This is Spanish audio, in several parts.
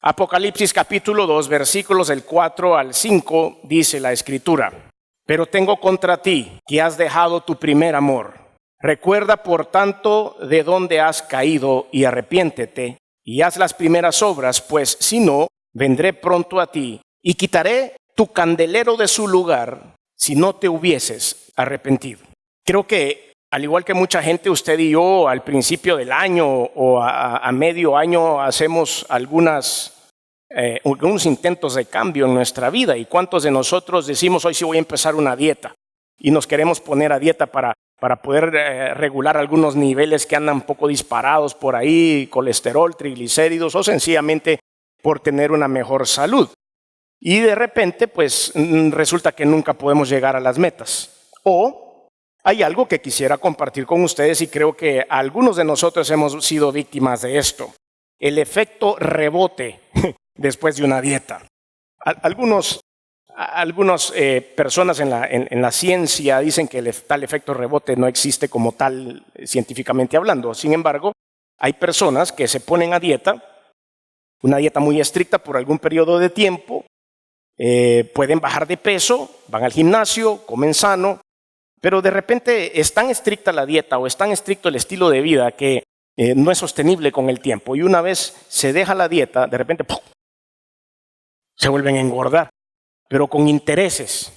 Apocalipsis capítulo 2, versículos del 4 al 5, dice la Escritura: Pero tengo contra ti que has dejado tu primer amor. Recuerda, por tanto, de dónde has caído y arrepiéntete, y haz las primeras obras, pues si no, vendré pronto a ti y quitaré tu candelero de su lugar si no te hubieses arrepentido. Creo que, al igual que mucha gente, usted y yo al principio del año o a medio año hacemos algunos intentos de cambio en nuestra vida. ¿Y cuántos de nosotros decimos, hoy sí voy a empezar una dieta? Y nos queremos poner a dieta para poder regular algunos niveles que andan un poco disparados por ahí, colesterol, triglicéridos, o sencillamente por tener una mejor salud. Y de repente, pues resulta que nunca podemos llegar a las metas. O hay algo que quisiera compartir con ustedes y creo que algunos de nosotros hemos sido víctimas de esto: el efecto rebote después de una dieta. Algunas personas en la ciencia dicen que tal efecto rebote no existe como tal, científicamente hablando. Sin embargo, hay personas que se ponen a dieta, una dieta muy estricta por algún periodo de tiempo, pueden bajar de peso, van al gimnasio, comen sano, pero de repente es tan estricta la dieta o es tan estricto el estilo de vida que no es sostenible con el tiempo. Y una vez se deja la dieta, de repente ¡pum!, se vuelven a engordar, pero con intereses.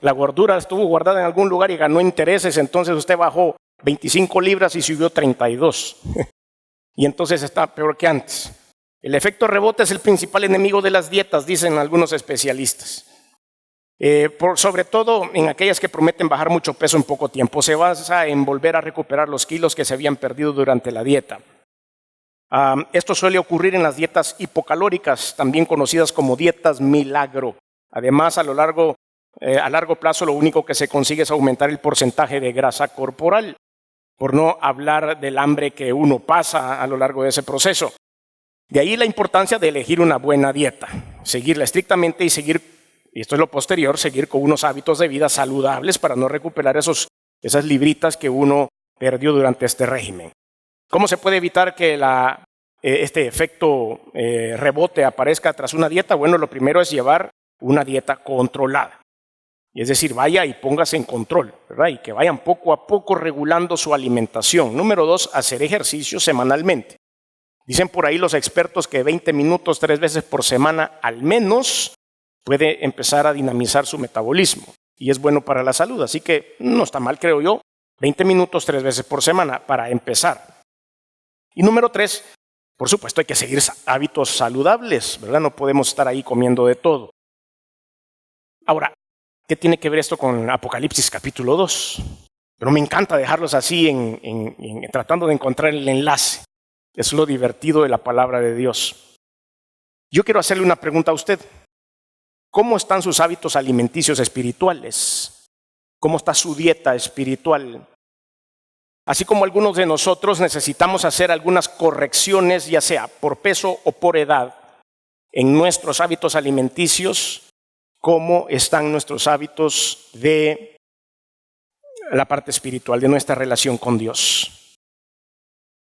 La gordura estuvo guardada en algún lugar y ganó intereses, entonces usted bajó 25 libras y subió 32. Y entonces está peor que antes. El efecto rebote es el principal enemigo de las dietas, dicen algunos especialistas. Sobre todo en aquellas que prometen bajar mucho peso en poco tiempo. Se basa en volver a recuperar los kilos que se habían perdido durante la dieta. Esto suele ocurrir en las dietas hipocalóricas, también conocidas como dietas milagro. Además, a largo plazo, lo único que se consigue es aumentar el porcentaje de grasa corporal, por no hablar del hambre que uno pasa a lo largo de ese proceso. De ahí la importancia de elegir una buena dieta, seguirla estrictamente y esto es lo posterior, seguir con unos hábitos de vida saludables para no recuperar esas libritas que uno perdió durante este régimen. ¿Cómo se puede evitar que este efecto rebote aparezca tras una dieta? Bueno, lo primero es llevar una dieta controlada. Es decir, vaya y póngase en control, ¿verdad? Y que vayan poco a poco regulando su alimentación. Número 2, hacer ejercicio semanalmente. Dicen por ahí los expertos que 20 minutos 3 veces por semana al menos puede empezar a dinamizar su metabolismo y es bueno para la salud. Así que no está mal, creo yo, 20 minutos 3 veces por semana para empezar. Y número 3, por supuesto hay que seguir hábitos saludables, ¿verdad? No podemos estar ahí comiendo de todo. Ahora, ¿qué tiene que ver esto con Apocalipsis capítulo 2? Pero me encanta dejarlos así tratando de encontrar el enlace. Es lo divertido de la palabra de Dios. Yo quiero hacerle una pregunta a usted. ¿Cómo están sus hábitos alimenticios espirituales? ¿Cómo está su dieta espiritual? Así como algunos de nosotros necesitamos hacer algunas correcciones, ya sea por peso o por edad, en nuestros hábitos alimenticios, ¿cómo están nuestros hábitos de la parte espiritual, de nuestra relación con Dios?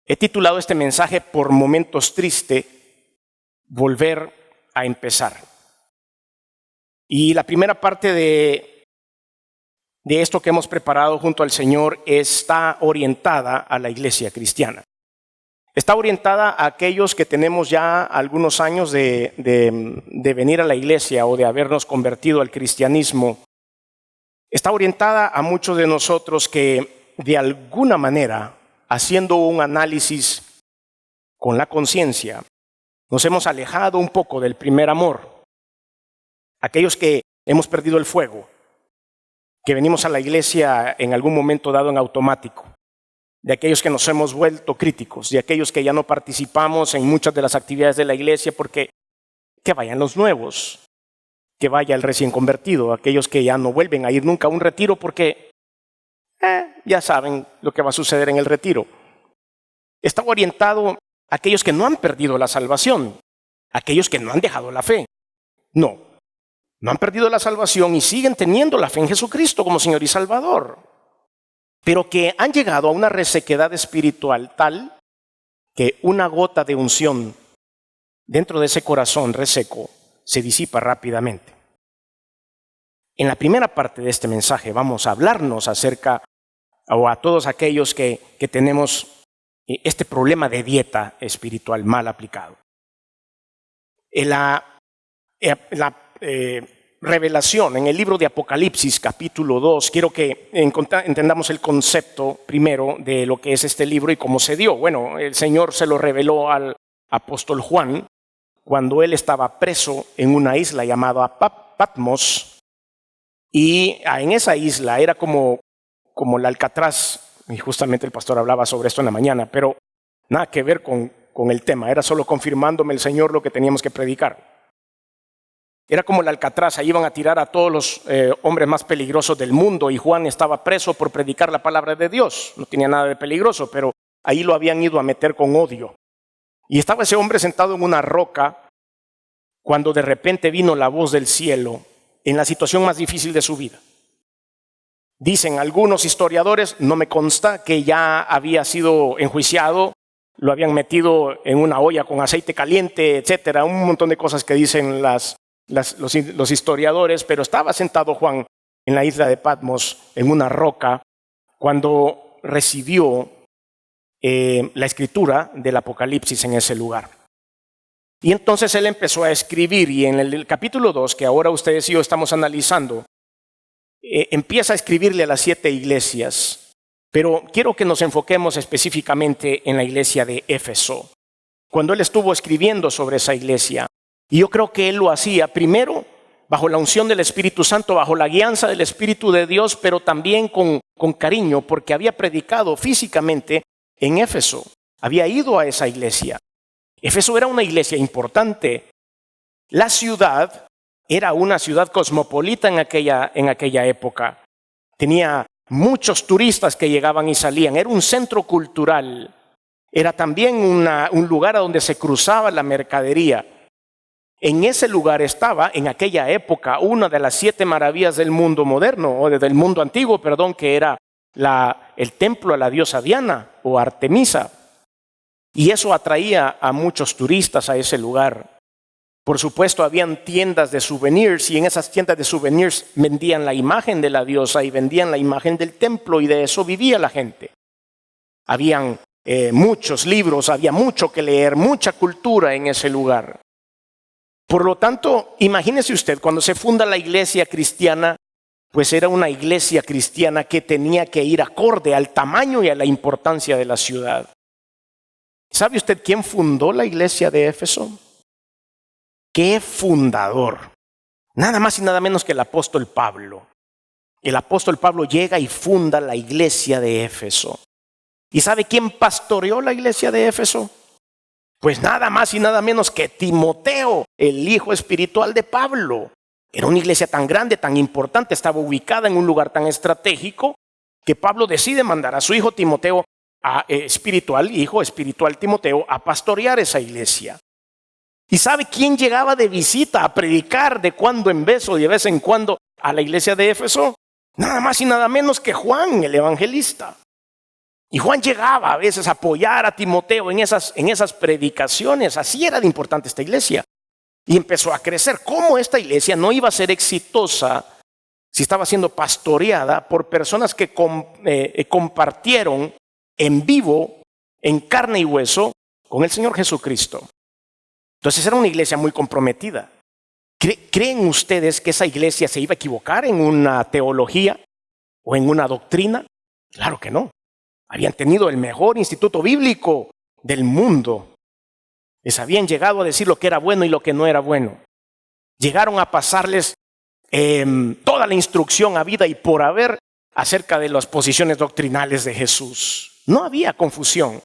He titulado este mensaje, por momentos triste, volver a empezar. Y la primera parte de esto que hemos preparado junto al Señor está orientada a la iglesia cristiana. Está orientada a aquellos que tenemos ya algunos años de venir a la iglesia o de habernos convertido al cristianismo. Está orientada a muchos de nosotros que de alguna manera, haciendo un análisis con la conciencia, nos hemos alejado un poco del primer amor. Aquellos que hemos perdido el fuego, que venimos a la iglesia en algún momento dado en automático, de aquellos que nos hemos vuelto críticos, de aquellos que ya no participamos en muchas de las actividades de la iglesia porque que vayan los nuevos, que vaya el recién convertido, aquellos que ya no vuelven a ir nunca a un retiro porque ya saben lo que va a suceder en el retiro. Está orientado a aquellos que no han perdido la salvación, aquellos que no han dejado la fe. No han perdido la salvación y siguen teniendo la fe en Jesucristo como Señor y Salvador, pero que han llegado a una resequedad espiritual tal que una gota de unción dentro de ese corazón reseco se disipa rápidamente. En la primera parte de este mensaje vamos a hablarnos acerca, o a todos aquellos que tenemos este problema de dieta espiritual mal aplicado. La revelación en el libro de Apocalipsis, capítulo 2, quiero que entendamos el concepto primero de lo que es este libro y cómo se dio. Bueno, el Señor se lo reveló al apóstol Juan cuando él estaba preso en una isla llamada Patmos, y en esa isla era como el Alcatraz, y justamente el pastor hablaba sobre esto en la mañana, pero nada que ver con el tema, era solo confirmándome el Señor lo que teníamos que predicar. Era como el Alcatraz, ahí iban a tirar a todos los hombres más peligrosos del mundo, y Juan estaba preso por predicar la palabra de Dios. No tenía nada de peligroso, pero ahí lo habían ido a meter con odio. Y estaba ese hombre sentado en una roca cuando de repente vino la voz del cielo en la situación más difícil de su vida. Dicen algunos historiadores, no me consta, que ya había sido enjuiciado, lo habían metido en una olla con aceite caliente, etcétera, un montón de cosas que dicen los historiadores, pero estaba sentado Juan en la isla de Patmos, en una roca, cuando recibió la escritura del Apocalipsis en ese lugar. Y entonces él empezó a escribir, y en el capítulo 2, que ahora ustedes y yo estamos analizando, empieza a escribirle a las 7 iglesias, pero quiero que nos enfoquemos específicamente en la iglesia de Éfeso. Cuando él estuvo escribiendo sobre esa iglesia, y yo creo que él lo hacía primero bajo la unción del Espíritu Santo, bajo la guianza del Espíritu de Dios, pero también con cariño, porque había predicado físicamente en Éfeso, había ido a esa iglesia. Éfeso era una iglesia importante. La ciudad era una ciudad cosmopolita en aquella época. Tenía muchos turistas que llegaban y salían. Era un centro cultural. Era también un lugar a donde se cruzaba la mercadería. En ese lugar estaba, en aquella época, una de las 7 maravillas del mundo moderno, o del mundo antiguo, perdón, que era el templo a la diosa Diana o Artemisa. Y eso atraía a muchos turistas a ese lugar. Por supuesto, habían tiendas de souvenirs, y en esas tiendas de souvenirs vendían la imagen de la diosa y vendían la imagen del templo, y de eso vivía la gente. Habían muchos libros, había mucho que leer, mucha cultura en ese lugar. Por lo tanto, imagínese usted, cuando se funda la iglesia cristiana, pues era una iglesia cristiana que tenía que ir acorde al tamaño y a la importancia de la ciudad. ¿Sabe usted quién fundó la iglesia de Éfeso? ¡Qué fundador! Nada más y nada menos que el apóstol Pablo. El apóstol Pablo llega y funda la iglesia de Éfeso. ¿Y sabe quién pastoreó la iglesia de Éfeso? Pues nada más y nada menos que Timoteo, el hijo espiritual de Pablo. Era una iglesia tan grande, tan importante, estaba ubicada en un lugar tan estratégico, que Pablo decide mandar a su hijo Timoteo, hijo espiritual Timoteo, a pastorear esa iglesia. ¿Y sabe quién llegaba de visita a predicar de cuando en vez o de vez en cuando a la iglesia de Éfeso? Nada más y nada menos que Juan, el evangelista. Y Juan llegaba a veces a apoyar a Timoteo en esas predicaciones. Así era de importante esta iglesia. Y empezó a crecer. ¿Cómo esta iglesia no iba a ser exitosa si estaba siendo pastoreada por personas que compartieron en vivo, en carne y hueso, con el Señor Jesucristo? Entonces era una iglesia muy comprometida. ¿Creen ustedes que esa iglesia se iba a equivocar en una teología o en una doctrina? Claro que no. Habían tenido el mejor instituto bíblico del mundo. Les habían llegado a decir lo que era bueno y lo que no era bueno. Llegaron a pasarles toda la instrucción habida y por haber acerca de las posiciones doctrinales de Jesús. No había confusión.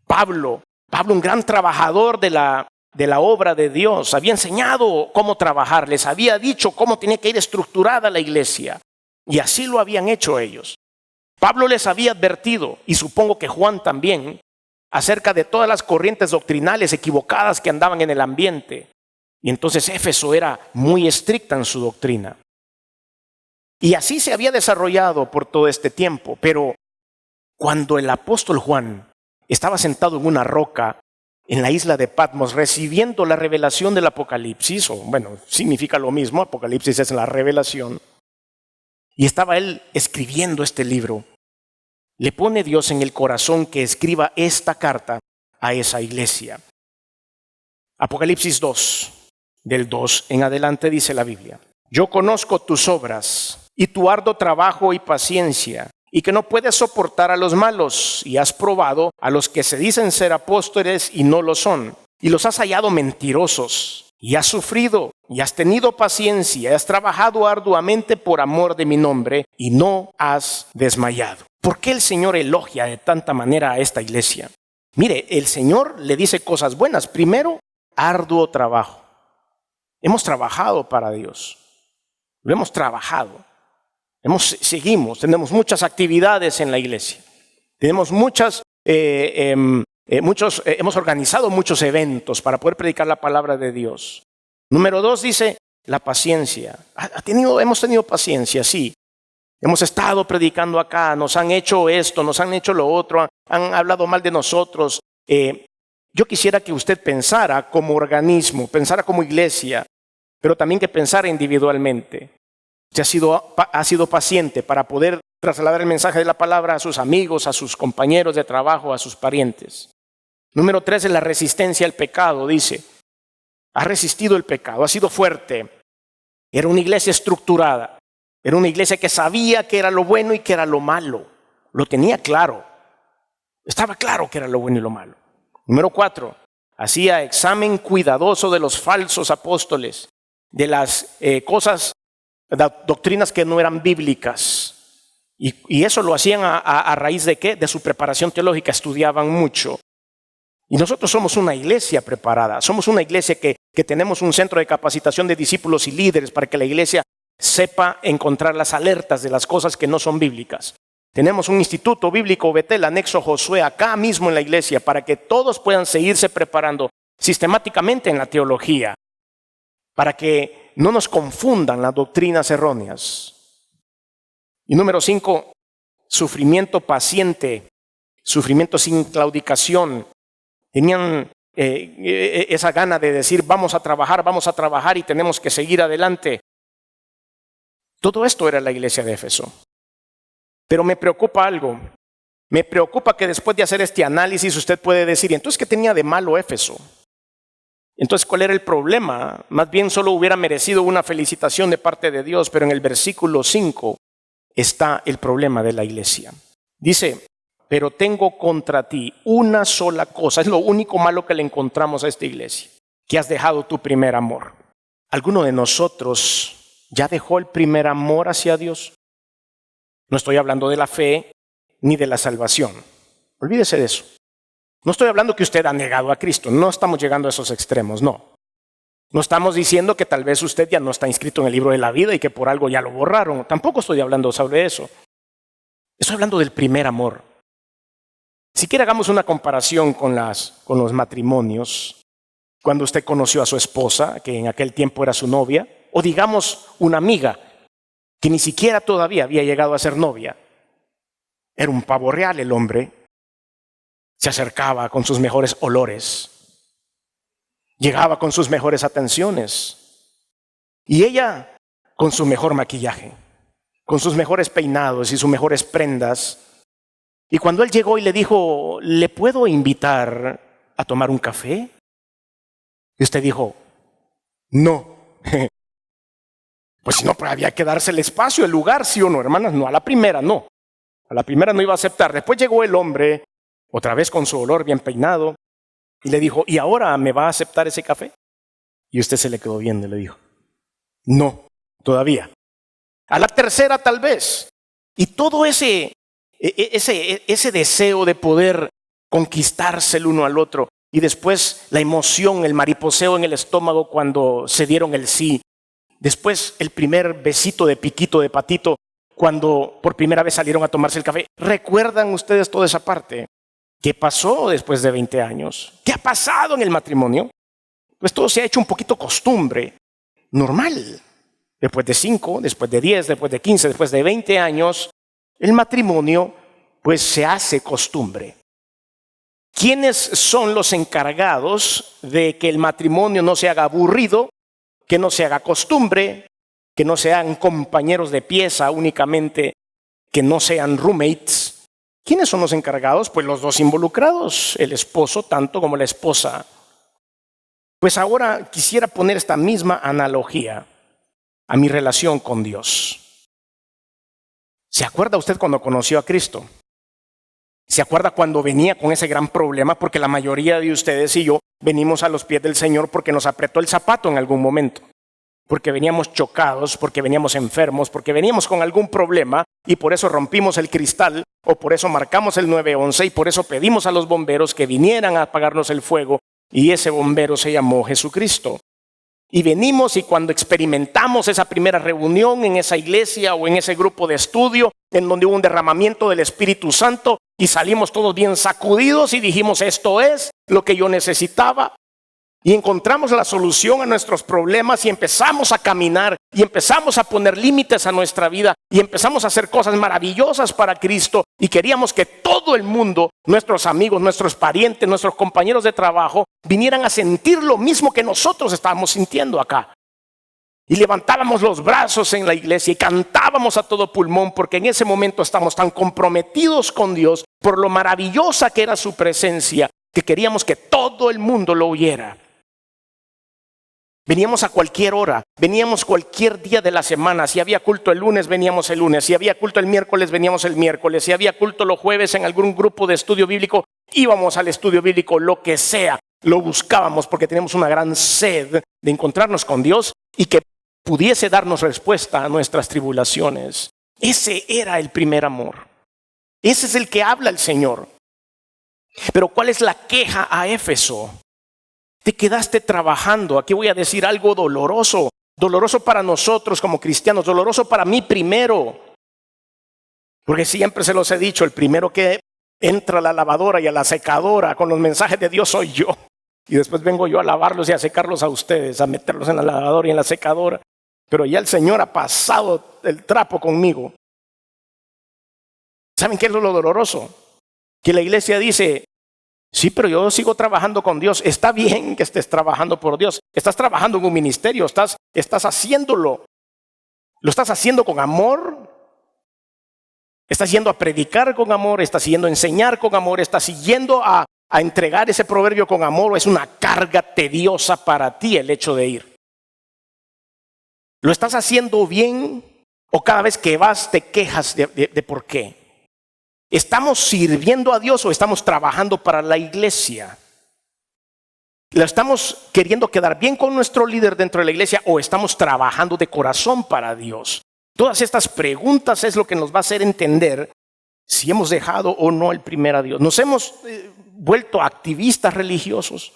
Pablo, un gran trabajador de la obra de Dios, había enseñado cómo trabajar, les había dicho cómo tenía que ir estructurada la iglesia. Y así lo habían hecho ellos. Pablo les había advertido, y supongo que Juan también, acerca de todas las corrientes doctrinales equivocadas que andaban en el ambiente. Y entonces Éfeso era muy estricta en su doctrina. Y así se había desarrollado por todo este tiempo. Pero cuando el apóstol Juan estaba sentado en una roca en la isla de Patmos recibiendo la revelación del Apocalipsis, o bueno, significa lo mismo, Apocalipsis es la revelación, y estaba él escribiendo este libro. Le pone Dios en el corazón que escriba esta carta a esa iglesia. Apocalipsis 2, del 2 en adelante dice la Biblia: yo conozco tus obras y tu arduo trabajo y paciencia, y que no puedes soportar a los malos, y has probado a los que se dicen ser apóstoles y no lo son, y los has hallado mentirosos, y has sufrido, y has tenido paciencia, y has trabajado arduamente por amor de mi nombre, y no has desmayado. ¿Por qué el Señor elogia de tanta manera a esta iglesia? Mire, el Señor le dice cosas buenas. Primero, arduo trabajo. Hemos trabajado para Dios. Lo hemos trabajado. Seguimos, tenemos muchas actividades en la iglesia. Tenemos hemos organizado muchos eventos para poder predicar la palabra de Dios. Número 2 dice la paciencia. Hemos tenido paciencia, sí. Hemos estado predicando acá, nos han hecho esto, nos han hecho lo otro, han hablado mal de nosotros. Yo quisiera que usted pensara como organismo, pensara como iglesia, pero también que pensara individualmente. Usted ha sido paciente para poder trasladar el mensaje de la palabra a sus amigos, a sus compañeros de trabajo, a sus parientes. Número 3 es la resistencia al pecado, dice. Ha resistido el pecado, ha sido fuerte. Era una iglesia estructurada. Era una iglesia que sabía qué era lo bueno y qué era lo malo. Lo tenía claro. Estaba claro qué era lo bueno y lo malo. Número 4, hacía examen cuidadoso de los falsos apóstoles, de las doctrinas que no eran bíblicas. Y eso lo hacían a raíz de ¿qué? De su preparación teológica, estudiaban mucho. Y nosotros somos una iglesia preparada, somos una iglesia que tenemos un centro de capacitación de discípulos y líderes para que la iglesia sepa encontrar las alertas de las cosas que no son bíblicas. Tenemos un instituto bíblico Betel, anexo Josué, acá mismo en la iglesia, para que todos puedan seguirse preparando sistemáticamente en la teología, para que no nos confundan las doctrinas erróneas. Y número 5, sufrimiento paciente, sufrimiento sin claudicación. Tenían esa gana de decir vamos a trabajar y tenemos que seguir adelante. Todo esto era la iglesia de Éfeso. Pero me preocupa algo. Me preocupa que después de hacer este análisis usted puede decir, entonces, ¿qué tenía de malo Éfeso? Entonces, ¿cuál era el problema? Más bien solo hubiera merecido una felicitación de parte de Dios, pero en el versículo 5 está el problema de la iglesia. Dice, pero tengo contra ti una sola cosa. Es lo único malo que le encontramos a esta iglesia, que has dejado tu primer amor. ¿Alguno de nosotros ya dejó el primer amor hacia Dios? No estoy hablando de la fe ni de la salvación. Olvídese de eso. No estoy hablando que usted ha negado a Cristo. No estamos llegando a esos extremos, no. No estamos diciendo que tal vez usted ya no está inscrito en el libro de la vida y que por algo ya lo borraron. Tampoco estoy hablando sobre eso. Estoy hablando del primer amor. Si quiere hagamos una comparación con los matrimonios. Cuando usted conoció a su esposa, que en aquel tiempo era su novia, o digamos una amiga que ni siquiera todavía había llegado a ser novia. Era un pavo real el hombre. Se acercaba con sus mejores olores. Llegaba con sus mejores atenciones. Y ella con su mejor maquillaje, con sus mejores peinados y sus mejores prendas. Y cuando él llegó y le dijo, ¿le puedo invitar a tomar un café? Y usted dijo, no. Pues si no, pues había que darse el espacio, el lugar, sí o no, hermanas. No, a la primera no. A la primera no iba a aceptar. Después llegó el hombre, otra vez con su olor bien peinado, y le dijo, ¿y ahora me va a aceptar ese café? Y usted se le quedó viendo y le dijo, no, todavía. A la tercera tal vez. Y todo ese deseo de poder conquistarse el uno al otro, y después la emoción, el mariposeo en el estómago cuando se dieron el sí. Después el primer besito de piquito de patito cuando por primera vez salieron a tomarse el café. ¿Recuerdan ustedes toda esa parte? ¿Qué pasó después de 20 años? ¿Qué ha pasado en el matrimonio? Pues todo se ha hecho un poquito costumbre, normal. Después de 5, después de 10, después de 15, después de 20 años, el matrimonio pues se hace costumbre. ¿Quiénes son los encargados de que el matrimonio no se haga aburrido, que no se haga costumbre, que no sean compañeros de pieza únicamente, que no sean roommates? ¿Quiénes son los encargados? Pues los dos involucrados, el esposo tanto como la esposa. Pues ahora quisiera poner esta misma analogía a mi relación con Dios. ¿Se acuerda usted cuando conoció a Cristo? ¿Se acuerda cuando venía con ese gran problema? Porque la mayoría de ustedes y yo venimos a los pies del Señor porque nos apretó el zapato en algún momento. Porque veníamos chocados, porque veníamos enfermos, porque veníamos con algún problema y por eso rompimos el cristal o por eso marcamos el 911 y por eso pedimos a los bomberos que vinieran a apagarnos el fuego y ese bombero se llamó Jesucristo. Y venimos y cuando experimentamos esa primera reunión en esa iglesia o en ese grupo de estudio en donde hubo un derramamiento del Espíritu Santo y salimos todos bien sacudidos y dijimos esto es lo que yo necesitaba. Y encontramos la solución a nuestros problemas y empezamos a caminar y empezamos a poner límites a nuestra vida y empezamos a hacer cosas maravillosas para Cristo y queríamos que todo el mundo, nuestros amigos, nuestros parientes, nuestros compañeros de trabajo, vinieran a sentir lo mismo que nosotros estábamos sintiendo acá. Y levantábamos los brazos en la iglesia y cantábamos a todo pulmón porque en ese momento estamos tan comprometidos con Dios por lo maravillosa que era su presencia que queríamos que todo el mundo lo oyera. Veníamos a cualquier hora, veníamos cualquier día de la semana. Si había culto el lunes, veníamos el lunes. Si había culto el miércoles, veníamos el miércoles. Si había culto los jueves en algún grupo de estudio bíblico, íbamos al estudio bíblico, lo que sea. Lo buscábamos porque teníamos una gran sed de encontrarnos con Dios y que pudiese darnos respuesta a nuestras tribulaciones. Ese era el primer amor. Ese es el que habla el Señor. Pero ¿cuál es la queja a Éfeso? Te quedaste trabajando. Aquí voy a decir algo doloroso. Doloroso para nosotros como cristianos. Doloroso para mí primero. Porque siempre se los he dicho, el primero que entra a la lavadora y a la secadora con los mensajes de Dios soy yo. Y después vengo yo a lavarlos y a secarlos a ustedes, a meterlos en la lavadora y en la secadora. Pero ya el Señor ha pasado el trapo conmigo. ¿Saben qué es lo doloroso? Que la iglesia dice, sí, pero yo sigo trabajando con Dios. Está bien que estés trabajando por Dios. Estás trabajando en un ministerio, estás haciéndolo. ¿Lo estás haciendo con amor? ¿Estás yendo a predicar con amor? ¿Estás yendo a enseñar con amor? ¿Estás yendo a entregar ese proverbio con amor? ¿O es una carga tediosa para ti el hecho de ir? ¿Lo estás haciendo bien? ¿O cada vez que vas te quejas de por qué? ¿Estamos sirviendo a Dios o estamos trabajando para la iglesia? ¿Lo estamos queriendo quedar bien con nuestro líder dentro de la iglesia o estamos trabajando de corazón para Dios? Todas estas preguntas es lo que nos va a hacer entender si hemos dejado o no el primer a Dios. Nos hemos vuelto activistas religiosos.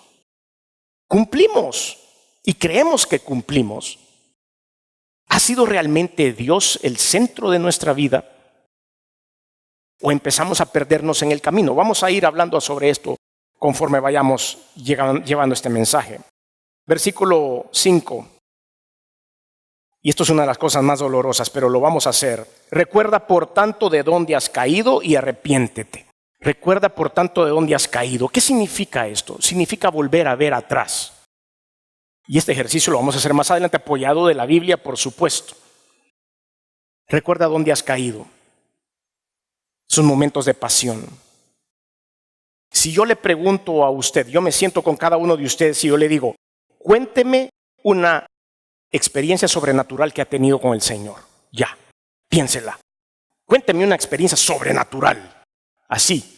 Cumplimos y creemos que cumplimos. ¿Ha sido realmente Dios el centro de nuestra vida? ¿O empezamos a perdernos en el camino? Vamos a ir hablando sobre esto conforme vayamos llevando este mensaje. Versículo 5. Y esto es una de las cosas más dolorosas, pero lo vamos a hacer. Recuerda por tanto de dónde has caído y arrepiéntete. Recuerda por tanto de dónde has caído. ¿Qué significa esto? Significa volver a ver atrás. Y este ejercicio lo vamos a hacer más adelante apoyado de la Biblia, por supuesto. Recuerda dónde has caído. Son momentos de pasión. Si yo le pregunto a usted, yo me siento con cada uno de ustedes y yo le digo, cuénteme una experiencia sobrenatural que ha tenido con el Señor. Ya, piénsela. Cuénteme una experiencia sobrenatural. Así.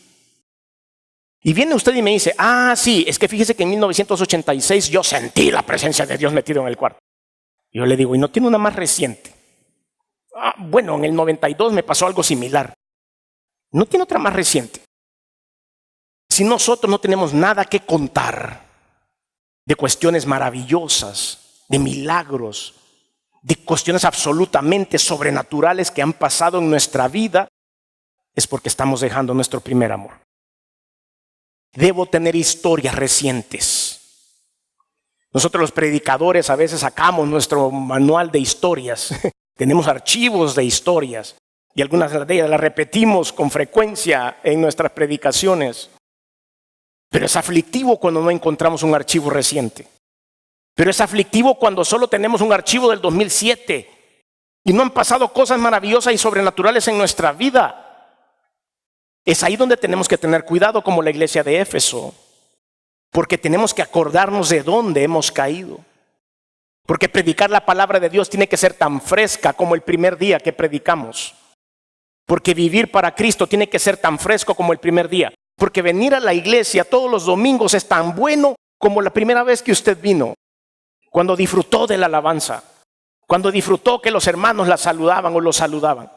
Y viene usted y me dice, sí, es que fíjese que en 1986 yo sentí la presencia de Dios metido en el cuarto. Yo le digo, ¿y no tiene una más reciente? Bueno, en el 92 me pasó algo similar. ¿No tiene otra más reciente? Si nosotros no tenemos nada que contar de cuestiones maravillosas, de milagros, de cuestiones absolutamente sobrenaturales que han pasado en nuestra vida, es porque estamos dejando nuestro primer amor. Debo tener historias recientes. Nosotros los predicadores a veces sacamos nuestro manual de historias. Tenemos archivos de historias y algunas de ellas las repetimos con frecuencia en nuestras predicaciones. Pero es aflictivo cuando no encontramos un archivo reciente. Pero es aflictivo cuando solo tenemos un archivo del 2007 y no han pasado cosas maravillosas y sobrenaturales en nuestra vida. Es ahí donde tenemos que tener cuidado como la iglesia de Éfeso, porque tenemos que acordarnos de dónde hemos caído. Porque predicar la palabra de Dios tiene que ser tan fresca como el primer día que predicamos. Porque vivir para Cristo tiene que ser tan fresco como el primer día. Porque venir a la iglesia todos los domingos es tan bueno como la primera vez que usted vino. Cuando disfrutó de la alabanza. Cuando disfrutó que los hermanos la saludaban o lo saludaban.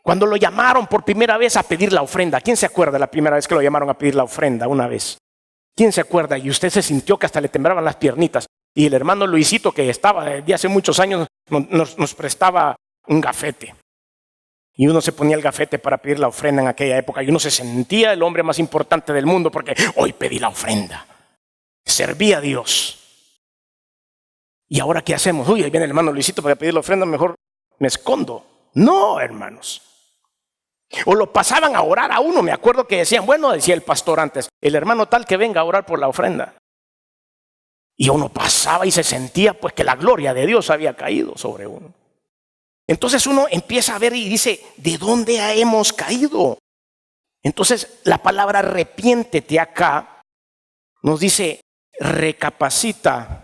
Cuando lo llamaron por primera vez a pedir la ofrenda. ¿Quién se acuerda la primera vez que lo llamaron a pedir la ofrenda una vez? ¿Quién se acuerda? Y usted se sintió que hasta le temblaban las piernitas. Y el hermano Luisito, que estaba desde hace muchos años, nos prestaba un gafete. Y uno se ponía el gafete para pedir la ofrenda en aquella época. Y uno se sentía el hombre más importante del mundo porque hoy pedí la ofrenda. Serví a Dios. ¿Y ahora qué hacemos? Uy, ahí viene el hermano Luisito para pedir la ofrenda, mejor me escondo. No, hermanos. O lo pasaban a orar a uno. Me acuerdo que decían, bueno, decía el pastor antes, el hermano tal que venga a orar por la ofrenda. Y uno pasaba y se sentía pues que la gloria de Dios había caído sobre uno. Entonces uno empieza a ver y dice, ¿de dónde hemos caído? Entonces la palabra arrepiéntete acá nos dice, recapacita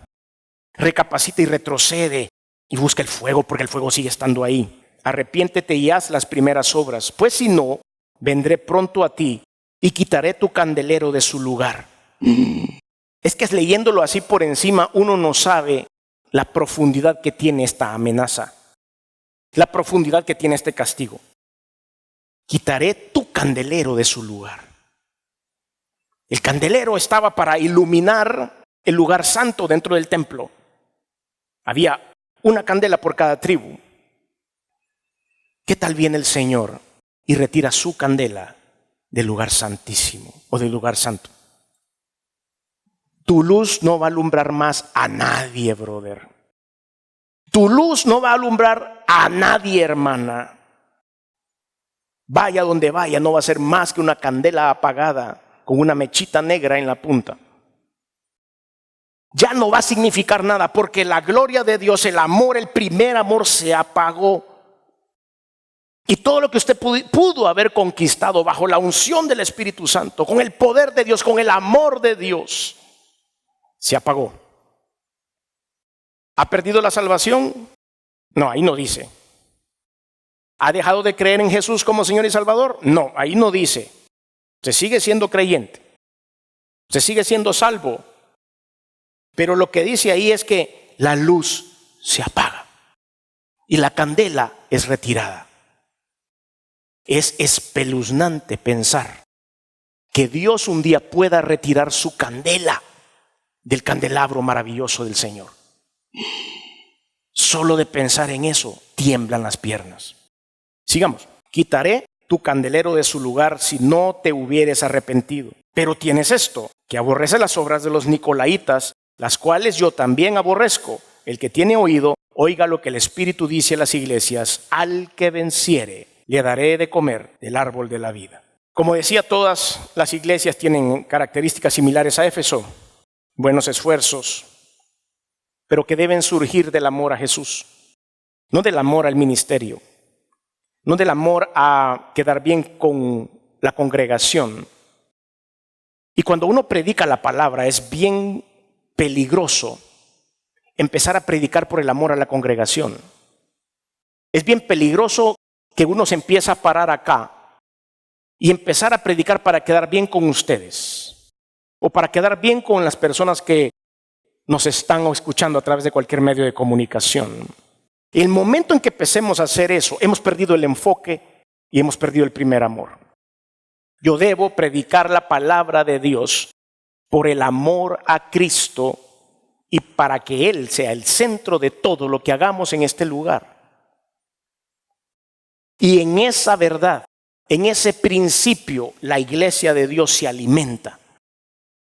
y retrocede y busca el fuego porque el fuego sigue estando ahí. Arrepiéntete y haz las primeras obras, pues si no, vendré pronto a ti y quitaré tu candelero de su lugar. Es que leyéndolo así por encima, uno no sabe la profundidad que tiene esta amenaza, la profundidad que tiene este castigo. Quitaré tu candelero de su lugar. El candelero estaba para iluminar el lugar santo dentro del templo. Había una candela por cada tribu. ¿Qué tal viene el Señor y retira su candela del lugar santísimo o del lugar santo? Tu luz no va a alumbrar más a nadie, brother. Tu luz no va a alumbrar a nadie, hermana. Vaya donde vaya, no va a ser más que una candela apagada con una mechita negra en la punta. Ya no va a significar nada porque la gloria de Dios, el amor, el primer amor se apagó. Y todo lo que usted pudo haber conquistado bajo la unción del Espíritu Santo, con el poder de Dios, con el amor de Dios, se apagó. ¿Ha perdido la salvación? No, ahí no dice. ¿Ha dejado de creer en Jesús como Señor y Salvador? No, ahí no dice. Usted sigue siendo creyente. Usted sigue siendo salvo. Pero lo que dice ahí es que la luz se apaga y la candela es retirada. Es espeluznante pensar que Dios un día pueda retirar su candela del candelabro maravilloso del Señor. Solo de pensar en eso tiemblan las piernas. Sigamos. Quitaré tu candelero de su lugar si no te hubieres arrepentido. Pero tienes esto, que aborrece las obras de los nicolaítas, las cuales yo también aborrezco. El que tiene oído, oiga lo que el Espíritu dice a las iglesias. Al que venciere, le daré de comer del árbol de la vida. Como decía, todas las iglesias tienen características similares a Éfeso. Buenos esfuerzos, pero que deben surgir del amor a Jesús. No del amor al ministerio. No del amor a quedar bien con la congregación. Y cuando uno predica la palabra es bien peligroso empezar a predicar por el amor a la congregación. Es bien peligroso que uno se empiece a parar acá y empezar a predicar para quedar bien con ustedes o para quedar bien con las personas que nos están escuchando a través de cualquier medio de comunicación. El momento en que empecemos a hacer eso, hemos perdido el enfoque y hemos perdido el primer amor. Yo debo predicar la palabra de Dios por el amor a Cristo y para que Él sea el centro de todo lo que hagamos en este lugar. Y en esa verdad, en ese principio, la iglesia de Dios se alimenta.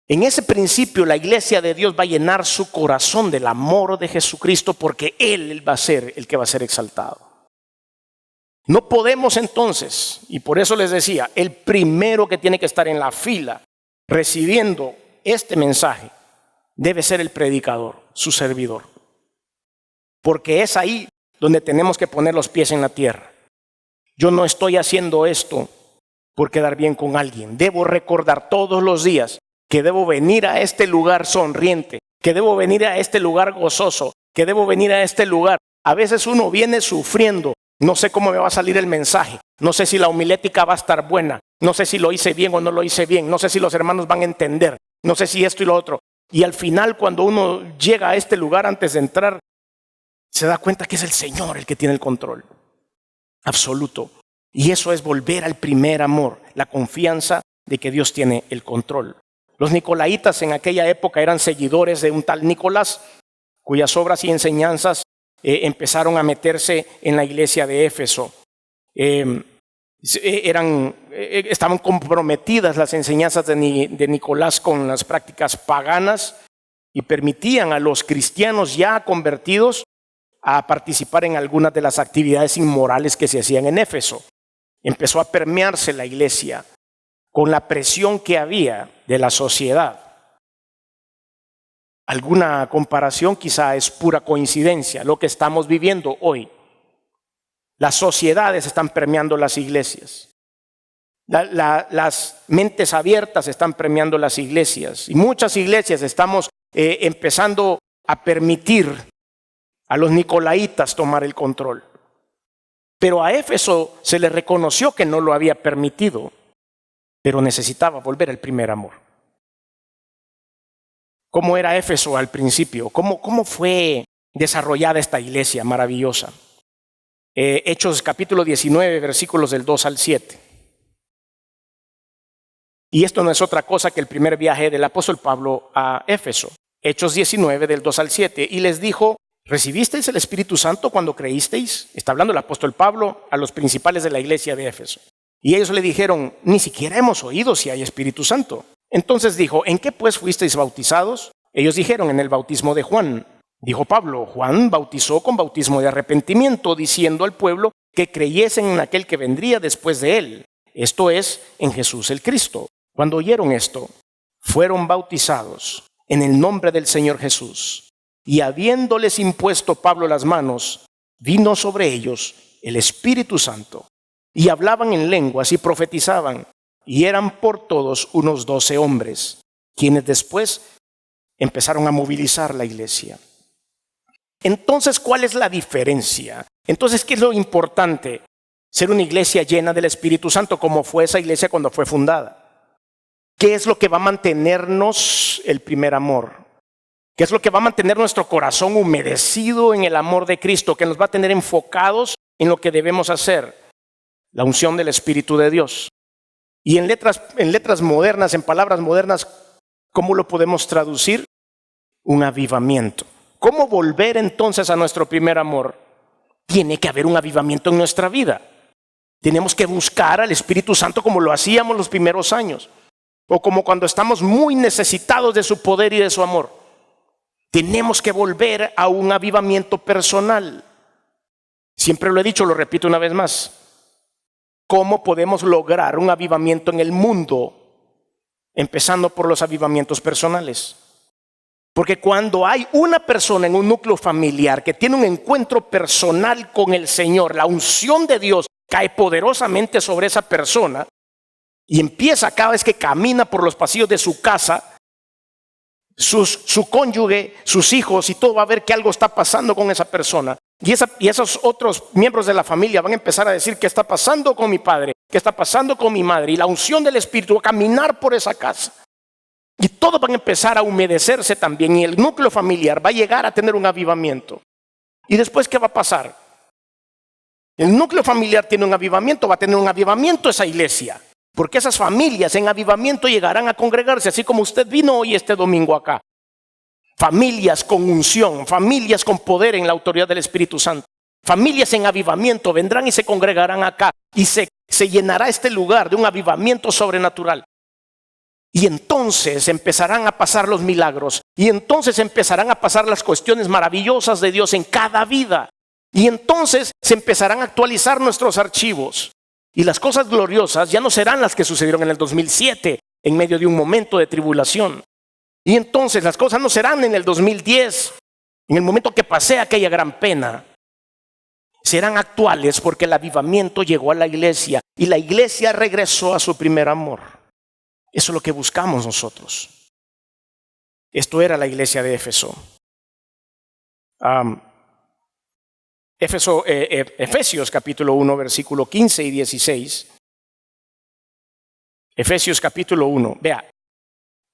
En ese principio, la iglesia de Dios va a llenar su corazón del amor de Jesucristo porque Él va a ser el que va a ser exaltado. No podemos entonces, y por eso les decía, el primero que tiene que estar en la fila recibiendo este mensaje debe ser el predicador, su servidor. Porque es ahí donde tenemos que poner los pies en la tierra. Yo no estoy haciendo esto por quedar bien con alguien. Debo recordar todos los días que debo venir a este lugar sonriente, que debo venir a este lugar gozoso, que debo venir a este lugar. A veces uno viene sufriendo. No sé cómo me va a salir el mensaje. No sé si la homilética va a estar buena. No sé si lo hice bien o no lo hice bien. No sé si los hermanos van a entender. No sé si esto y lo otro. Y al final, cuando uno llega a este lugar antes de entrar, se da cuenta que es el Señor el que tiene el control absoluto. Y eso es volver al primer amor, la confianza de que Dios tiene el control. Los nicolaitas en aquella época eran seguidores de un tal Nicolás, cuyas obras y enseñanzas empezaron a meterse en la iglesia de Éfeso. Estaban comprometidas las enseñanzas de Nicolás con las prácticas paganas y permitían a los cristianos ya convertidos a participar en algunas de las actividades inmorales que se hacían en Éfeso. Empezó a permearse la iglesia con la presión que había de la sociedad. Alguna comparación quizá es pura coincidencia, lo que estamos viviendo hoy. Las sociedades están permeando las iglesias. Las mentes abiertas están permeando las iglesias. Y muchas iglesias estamos empezando a permitir a los nicolaitas tomar el control. Pero a Éfeso se le reconoció que no lo había permitido, pero necesitaba volver al primer amor. ¿Cómo era Éfeso al principio? ¿Cómo fue desarrollada esta iglesia maravillosa? Hechos capítulo 19, versículos del 2 al 7. Y esto no es otra cosa que el primer viaje del apóstol Pablo a Éfeso. Hechos 19, del 2 al 7. Y les dijo: ¿recibisteis el Espíritu Santo cuando creísteis? Está hablando el apóstol Pablo a los principales de la iglesia de Éfeso. Y ellos le dijeron: ni siquiera hemos oído si hay Espíritu Santo. Entonces dijo: ¿en qué pues fuisteis bautizados? Ellos dijeron: en el bautismo de Juan. Dijo Pablo: Juan bautizó con bautismo de arrepentimiento, diciendo al pueblo que creyesen en aquel que vendría después de él, esto es, en Jesús el Cristo. Cuando oyeron esto, fueron bautizados en el nombre del Señor Jesús. Y habiéndoles impuesto Pablo las manos, vino sobre ellos el Espíritu Santo. Y hablaban en lenguas y profetizaban. Y eran por todos unos 12 hombres, quienes después empezaron a movilizar la iglesia. Entonces, ¿cuál es la diferencia? Entonces, ¿qué es lo importante? Ser una iglesia llena del Espíritu Santo, como fue esa iglesia cuando fue fundada. ¿Qué es lo que va a mantenernos el primer amor? ¿Qué es lo que va a mantener nuestro corazón humedecido en el amor de Cristo? Que nos va a tener enfocados en lo que debemos hacer. La unción del Espíritu de Dios. Y en letras modernas, en palabras modernas, ¿cómo lo podemos traducir? Un avivamiento. ¿Cómo volver entonces a nuestro primer amor? Tiene que haber un avivamiento en nuestra vida. Tenemos que buscar al Espíritu Santo como lo hacíamos los primeros años. O como cuando estamos muy necesitados de su poder y de su amor. Tenemos que volver a un avivamiento personal. Siempre lo he dicho, lo repito una vez más. ¿Cómo podemos lograr un avivamiento en el mundo? Empezando por los avivamientos personales. Porque cuando hay una persona en un núcleo familiar que tiene un encuentro personal con el Señor, la unción de Dios cae poderosamente sobre esa persona y empieza cada vez que camina por los pasillos de su casa, su cónyuge, sus hijos y todo va a ver que algo está pasando con esa persona. Y esos otros miembros de la familia van a empezar a decir: ¿qué está pasando con mi padre? ¿Qué está pasando con mi madre? Y la unción del Espíritu va a caminar por esa casa. Y todos van a empezar a humedecerse también. Y el núcleo familiar va a llegar a tener un avivamiento. ¿Y después qué va a pasar? El núcleo familiar tiene un avivamiento, va a tener un avivamiento esa iglesia. Porque esas familias en avivamiento llegarán a congregarse, así como usted vino hoy este domingo acá. Familias con unción, familias con poder en la autoridad del Espíritu Santo. Familias en avivamiento vendrán y se congregarán acá. Y se llenará este lugar de un avivamiento sobrenatural. Y entonces empezarán a pasar los milagros. Y entonces empezarán a pasar las cuestiones maravillosas de Dios en cada vida. Y entonces se empezarán a actualizar nuestros archivos. Y las cosas gloriosas ya no serán las que sucedieron en el 2007, en medio de un momento de tribulación. Y entonces las cosas no serán en el 2010, en el momento que pasé aquella gran pena. Serán actuales porque el avivamiento llegó a la iglesia y la iglesia regresó a su primer amor. Eso es lo que buscamos nosotros. Esto era la iglesia de Éfeso. Efesios capítulo 1, versículo 15 y 16. Efesios capítulo 1. Vea,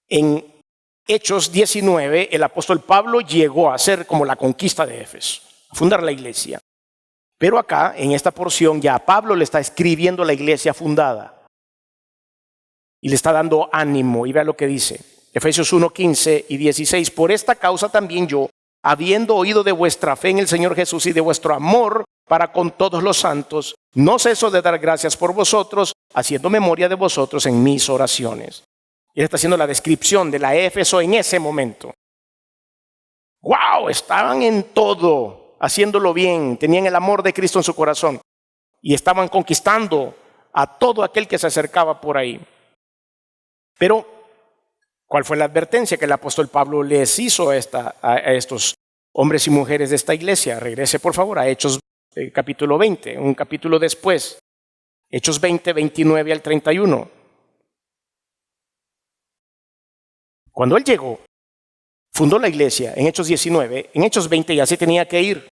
en Hechos 19, el apóstol Pablo llegó a hacer como la conquista de Éfeso, a fundar la iglesia. Pero acá, en esta porción, ya Pablo le está escribiendo la iglesia fundada. Y le está dando ánimo. Y vea lo que dice. Efesios 1, 15 y 16. Por esta causa también yo, habiendo oído de vuestra fe en el Señor Jesús y de vuestro amor para con todos los santos, no ceso de dar gracias por vosotros, haciendo memoria de vosotros en mis oraciones. Y él está haciendo la descripción de la Éfeso en ese momento. ¡Wow! Estaban en todo, haciéndolo bien, tenían el amor de Cristo en su corazón y estaban conquistando a todo aquel que se acercaba por ahí. Pero, ¿cuál fue la advertencia que el apóstol Pablo les hizo a estos hombres y mujeres de esta iglesia? Regrese por favor a Hechos capítulo 20, un capítulo después. Hechos 20, 29 al 31. Cuando él llegó, fundó la iglesia en Hechos 19, en Hechos 20 ya se tenía que ir.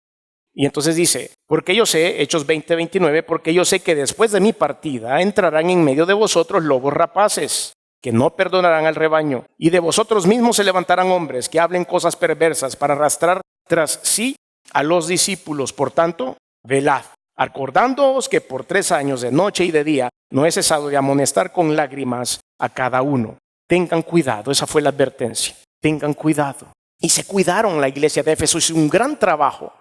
Y entonces dice, porque yo sé, Hechos 20, 29, porque yo sé que después de mi partida entrarán en medio de vosotros lobos rapaces, que no perdonarán al rebaño, y de vosotros mismos se levantarán hombres que hablen cosas perversas para arrastrar tras sí a los discípulos. Por tanto, velad, acordándoos que por 3 años de noche y de día no he cesado de amonestar con lágrimas a cada uno. Tengan cuidado, esa fue la advertencia. Tengan cuidado. Y se cuidaron la iglesia de Éfeso, hizo un gran trabajo.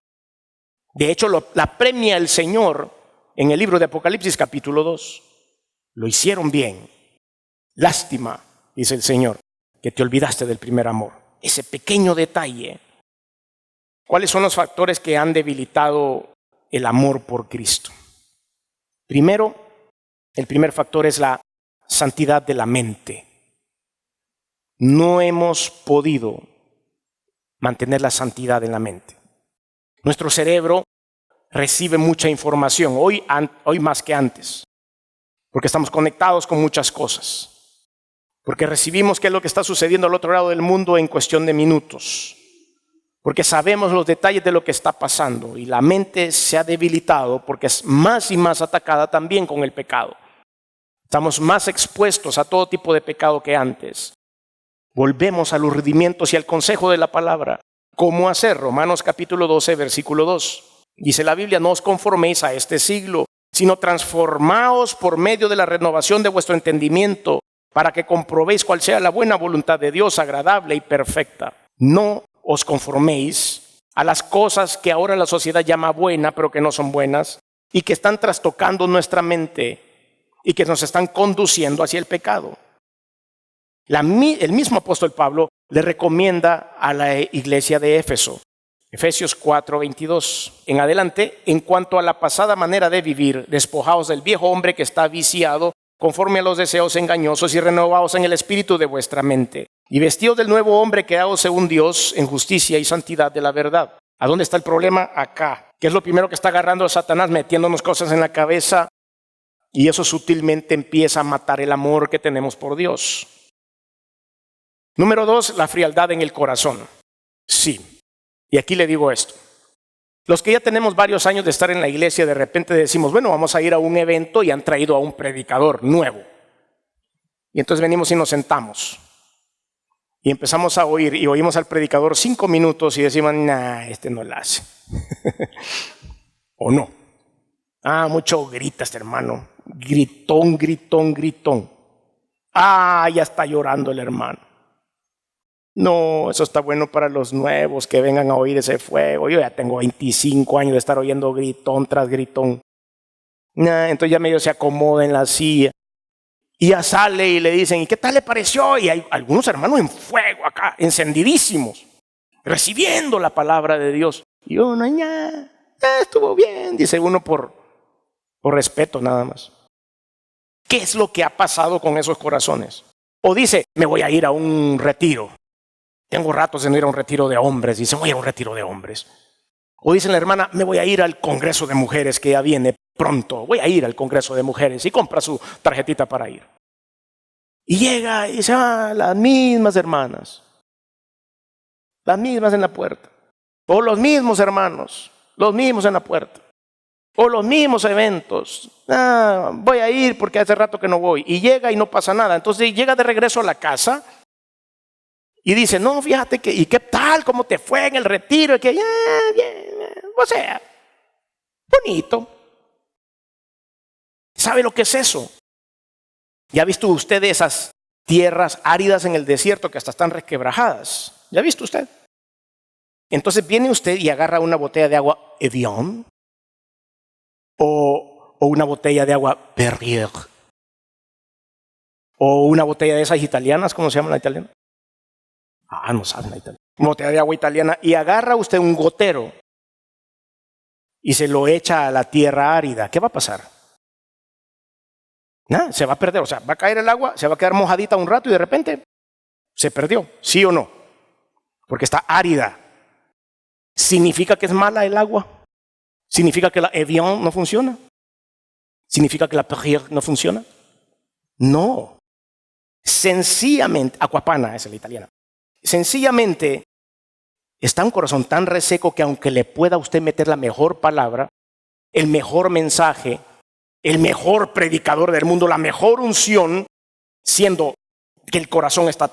De hecho, la premia el Señor en el libro de Apocalipsis capítulo 2. Lo hicieron bien. Lástima, dice el Señor, que te olvidaste del primer amor. Ese pequeño detalle. ¿Cuáles son los factores que han debilitado el amor por Cristo? Primero, el primer factor es la santidad de la mente. No hemos podido mantener la santidad en la mente. Nuestro cerebro recibe mucha información, hoy más que antes, porque estamos conectados con muchas cosas, porque recibimos qué es lo que está sucediendo al otro lado del mundo en cuestión de minutos, porque sabemos los detalles de lo que está pasando y la mente se ha debilitado porque es más y más atacada también con el pecado. Estamos más expuestos a todo tipo de pecado que antes. Volvemos a los rudimientos y al consejo de la palabra. ¿Cómo hacer? Romanos capítulo 12, versículo 2. Dice la Biblia, no os conforméis a este siglo, sino transformaos por medio de la renovación de vuestro entendimiento, para que comprobéis cuál sea la buena voluntad de Dios, agradable y perfecta. No os conforméis a las cosas que ahora la sociedad llama buena, pero que no son buenas, y que están trastocando nuestra mente, y que nos están conduciendo hacia el pecado. El mismo apóstol Pablo le recomienda a la iglesia de Éfeso, Efesios 4, 22. En adelante, en cuanto a la pasada manera de vivir, despojaos del viejo hombre que está viciado, conforme a los deseos engañosos, y renovaos en el espíritu de vuestra mente. Y vestíos del nuevo hombre creado según Dios, en justicia y santidad de la verdad. ¿A dónde está el problema? Acá. ¿Qué es lo primero que está agarrando a Satanás? Metiéndonos cosas en la cabeza. Y eso sutilmente empieza a matar el amor que tenemos por Dios. Número 2, la frialdad en el corazón. Sí, y aquí le digo esto. Los que ya tenemos varios años de estar en la iglesia, de repente decimos, bueno, vamos a ir a un evento y han traído a un predicador nuevo. Y entonces venimos y nos sentamos. Y empezamos a oír, y oímos al predicador 5 minutos y decimos, nah, este no la hace. ¿O no? Mucho grita este hermano. Gritón, gritón, gritón. Ya está llorando el hermano. No, eso está bueno para los nuevos que vengan a oír ese fuego. Yo ya tengo 25 años de estar oyendo gritón tras gritón. Entonces ya medio se acomoda en la silla. Y ya sale y le dicen, ¿y qué tal le pareció? Y hay algunos hermanos en fuego acá, encendidísimos, recibiendo la palabra de Dios. Y uno, estuvo bien, dice uno por respeto nada más. ¿Qué es lo que ha pasado con esos corazones? O dice, me voy a ir a un retiro. Tengo ratos de no ir a un retiro de hombres. Dice, voy a un retiro de hombres. O dice la hermana, me voy a ir al Congreso de Mujeres que ya viene pronto. Voy a ir al Congreso de Mujeres y compra su tarjetita para ir. Y llega y dice, las mismas hermanas. Las mismas en la puerta. O los mismos hermanos. Los mismos en la puerta. O los mismos eventos. Voy a ir porque hace rato que no voy. Y llega y no pasa nada. Entonces llega de regreso a la casa y dice, no, fíjate que, ¿y qué tal? ¿Cómo te fue en el retiro? Y que, bien, o sea, bonito. ¿Sabe lo que es eso? ¿Ya ha visto usted esas tierras áridas en el desierto que hasta están resquebrajadas? ¿Ya ha visto usted? Entonces viene usted y agarra una botella de agua Evian o una botella de agua Perrier o una botella de esas italianas, ¿cómo se llama la italiana? No saben la italiana. Una botella de agua italiana y agarra usted un gotero y se lo echa a la tierra árida. ¿Qué va a pasar? Nada, se va a perder, o sea, va a caer el agua, se va a quedar mojadita un rato y de repente se perdió, ¿sí o no? Porque está árida. ¿Significa que es mala el agua? ¿Significa que la Evian no funciona? ¿Significa que la Perrier no funciona? No. Sencillamente, Aquapana es la italiana. Sencillamente está un corazón tan reseco que aunque le pueda usted meter la mejor palabra, el mejor mensaje, el mejor predicador del mundo, la mejor unción, siendo que el corazón está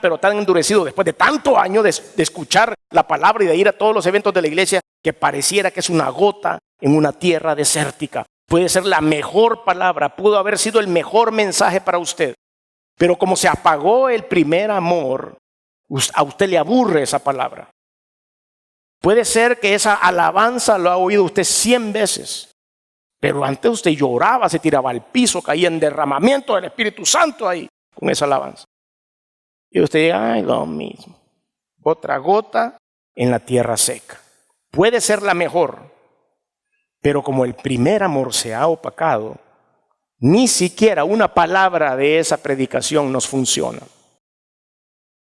pero tan endurecido después de tanto años de escuchar la palabra y de ir a todos los eventos de la iglesia, que pareciera que es una gota en una tierra desértica. Puede ser la mejor palabra, pudo haber sido el mejor mensaje para usted, pero como se apagó el primer amor, a usted le aburre esa palabra. Puede ser que esa alabanza lo ha oído usted 100 veces, pero antes usted lloraba, se tiraba al piso, caía en derramamiento del Espíritu Santo ahí con esa alabanza. Y usted diga, lo mismo. Otra gota en la tierra seca. Puede ser la mejor, pero como el primer amor se ha opacado, ni siquiera una palabra de esa predicación nos funciona.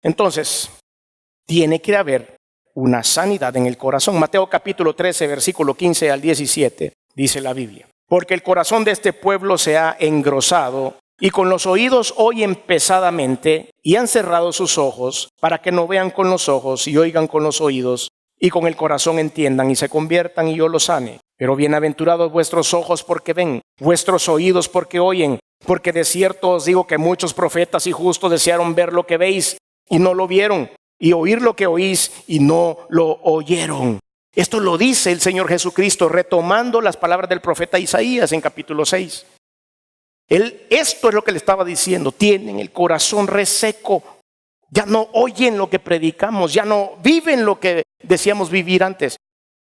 Entonces, tiene que haber una sanidad en el corazón. Mateo capítulo 13, versículo 15 al 17, dice la Biblia. Porque el corazón de este pueblo se ha engrosado y con los oídos oyen pesadamente y han cerrado sus ojos para que no vean con los ojos y oigan con los oídos y con el corazón entiendan y se conviertan y yo los sane. Pero bienaventurados vuestros ojos porque ven, vuestros oídos porque oyen, porque de cierto os digo que muchos profetas y justos desearon ver lo que veis y no lo vieron, y oír lo que oís y no lo oyeron. Esto lo dice el Señor Jesucristo retomando las palabras del profeta Isaías en capítulo 6. Esto es lo que le estaba diciendo, tienen el corazón reseco, ya no oyen lo que predicamos, ya no viven lo que decíamos vivir antes.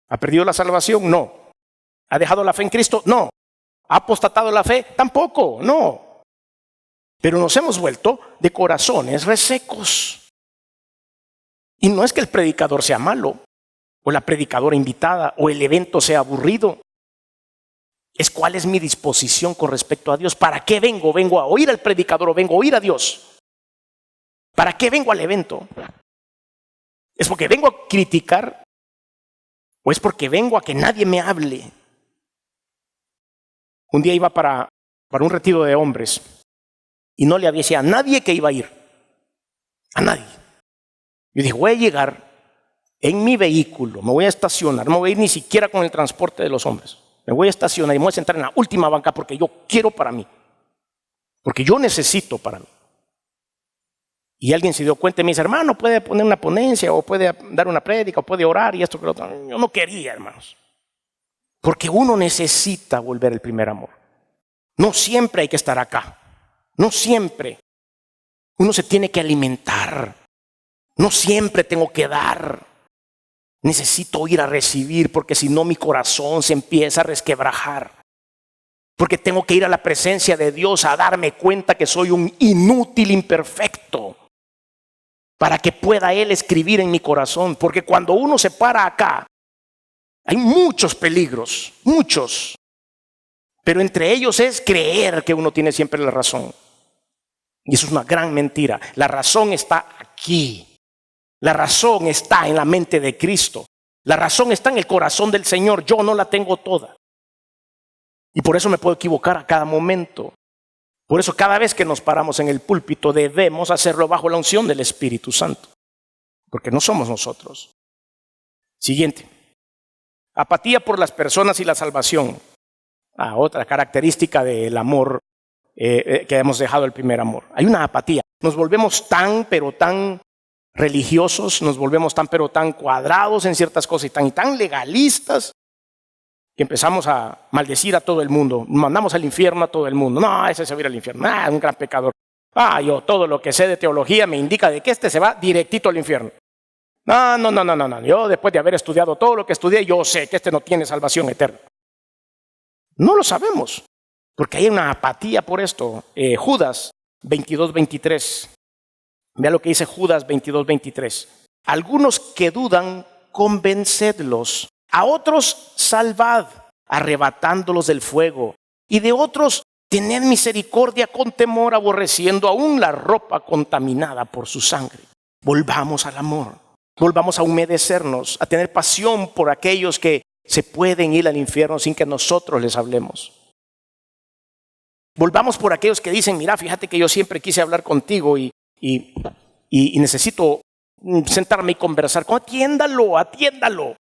¿Ha perdido la salvación? No. ¿Ha dejado la fe en Cristo? No. ¿Ha apostatado la fe? Tampoco, no. Pero nos hemos vuelto de corazones resecos. Y no es que el predicador sea malo, o la predicadora invitada, o el evento sea aburrido. Es cuál es mi disposición con respecto a Dios. ¿Para qué vengo? ¿Vengo a oír al predicador o vengo a oír a Dios? ¿Para qué vengo al evento? ¿Es porque vengo a criticar? ¿O es porque vengo a que nadie me hable? Un día iba para un retiro de hombres y no le avisé a nadie que iba a ir. A nadie. Yo dije, voy a llegar en mi vehículo, me voy a estacionar, no voy a ir ni siquiera con el transporte de los hombres. Me voy a estacionar y me voy a sentar en la última banca porque yo quiero para mí. Porque yo necesito para mí. Y alguien se dio cuenta y me dice, hermano, puede poner una ponencia o puede dar una prédica o puede orar y esto que lo otro. Yo no quería, hermanos. Porque uno necesita volver al primer amor. No siempre hay que estar acá. No siempre. Uno se tiene que alimentar. No siempre tengo que dar. Necesito ir a recibir porque si no mi corazón se empieza a resquebrajar. Porque tengo que ir a la presencia de Dios a darme cuenta que soy un inútil imperfecto. Para que pueda Él escribir en mi corazón. Porque cuando uno se para acá, hay muchos peligros, muchos. Pero entre ellos es creer que uno tiene siempre la razón. Y eso es una gran mentira. La razón está aquí. La razón está en la mente de Cristo. La razón está en el corazón del Señor. Yo no la tengo toda. Y por eso me puedo equivocar a cada momento. Por eso cada vez que nos paramos en el púlpito debemos hacerlo bajo la unción del Espíritu Santo. Porque no somos nosotros. Siguiente. Apatía por las personas y la salvación. Otra característica del amor que hemos dejado el primer amor. Hay una apatía. Nos volvemos tan, pero tan religiosos, nos volvemos tan, pero tan cuadrados en ciertas cosas y tan legalistas que empezamos a maldecir a todo el mundo. Mandamos al infierno a todo el mundo. No, ese se va a ir al infierno. Un gran pecador. Yo todo lo que sé de teología me indica de que este se va directito al infierno. No. Yo después de haber estudiado todo lo que estudié, yo sé que este no tiene salvación eterna. No lo sabemos, porque hay una apatía por esto. Judas 22:23. Vea lo que dice Judas 22:23. Algunos que dudan, convencedlos. A otros salvad, arrebatándolos del fuego. Y de otros tened misericordia con temor, aborreciendo aún la ropa contaminada por su sangre. Volvamos al amor. Volvamos a humedecernos, a tener pasión por aquellos que se pueden ir al infierno sin que nosotros les hablemos. Volvamos por aquellos que dicen, mira, fíjate que yo siempre quise hablar contigo y necesito sentarme y conversar. Atiéndalo.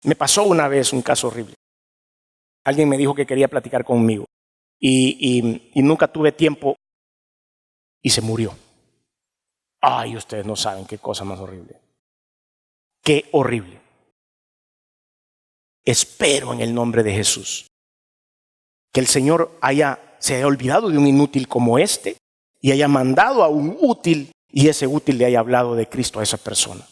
Me pasó una vez un caso horrible. Alguien me dijo que quería platicar conmigo y nunca tuve tiempo y se murió. Ustedes no saben qué cosa más horrible. Qué horrible. Espero en el nombre de Jesús que el Señor se haya olvidado de un inútil como este y haya mandado a un útil y ese útil le haya hablado de Cristo a esa persona.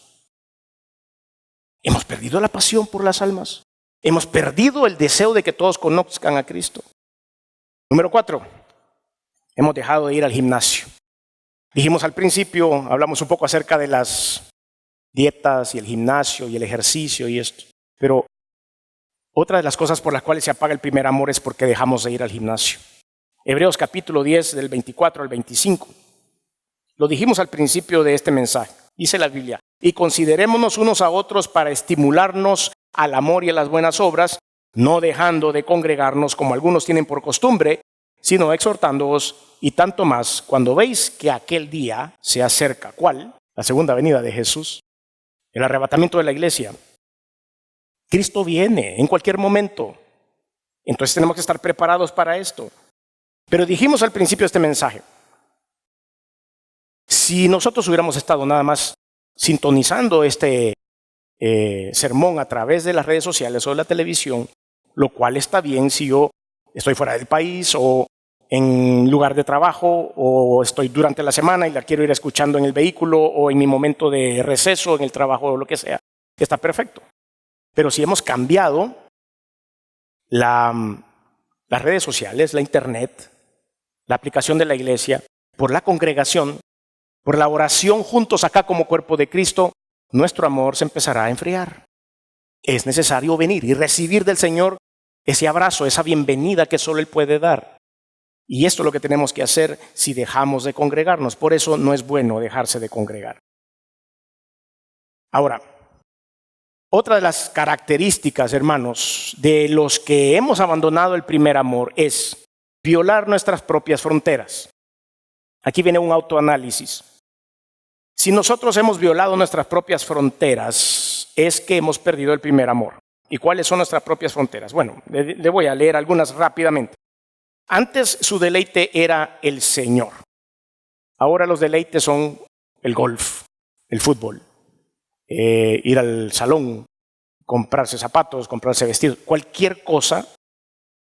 Hemos perdido la pasión por las almas. Hemos perdido el deseo de que todos conozcan a Cristo. Número 4. Hemos dejado de ir al gimnasio. Dijimos al principio, hablamos un poco acerca de las dietas y el gimnasio y el ejercicio y esto. Pero otra de las cosas por las cuales se apaga el primer amor es porque dejamos de ir al gimnasio. Hebreos capítulo 10 del 24 al 25. Lo dijimos al principio de este mensaje. Dice la Biblia, y considerémonos unos a otros para estimularnos al amor y a las buenas obras, no dejando de congregarnos como algunos tienen por costumbre, sino exhortándoos, y tanto más cuando veis que aquel día se acerca. ¿Cuál? La segunda venida de Jesús, el arrebatamiento de la iglesia. Cristo viene en cualquier momento. Entonces tenemos que estar preparados para esto. Pero dijimos al principio de este mensaje, si nosotros hubiéramos estado nada más sintonizando este sermón a través de las redes sociales o de la televisión, lo cual está bien si yo estoy fuera del país o en lugar de trabajo o estoy durante la semana y la quiero ir escuchando en el vehículo o en mi momento de receso, en el trabajo o lo que sea, está perfecto. Pero si hemos cambiado las redes sociales, la internet, la aplicación de la iglesia, por la congregación, por la oración juntos acá como cuerpo de Cristo, nuestro amor se empezará a enfriar. Es necesario venir y recibir del Señor ese abrazo, esa bienvenida que solo Él puede dar. Y esto es lo que tenemos que hacer si dejamos de congregarnos. Por eso no es bueno dejarse de congregar. Ahora, otra de las características, hermanos, de los que hemos abandonado el primer amor es violar nuestras propias fronteras. Aquí viene un autoanálisis. Si nosotros hemos violado nuestras propias fronteras, es que hemos perdido el primer amor. ¿Y cuáles son nuestras propias fronteras? Bueno, le voy a leer algunas rápidamente. Antes su deleite era el Señor. Ahora los deleites son el golf, el fútbol, ir al salón, comprarse zapatos, comprarse vestidos, cualquier cosa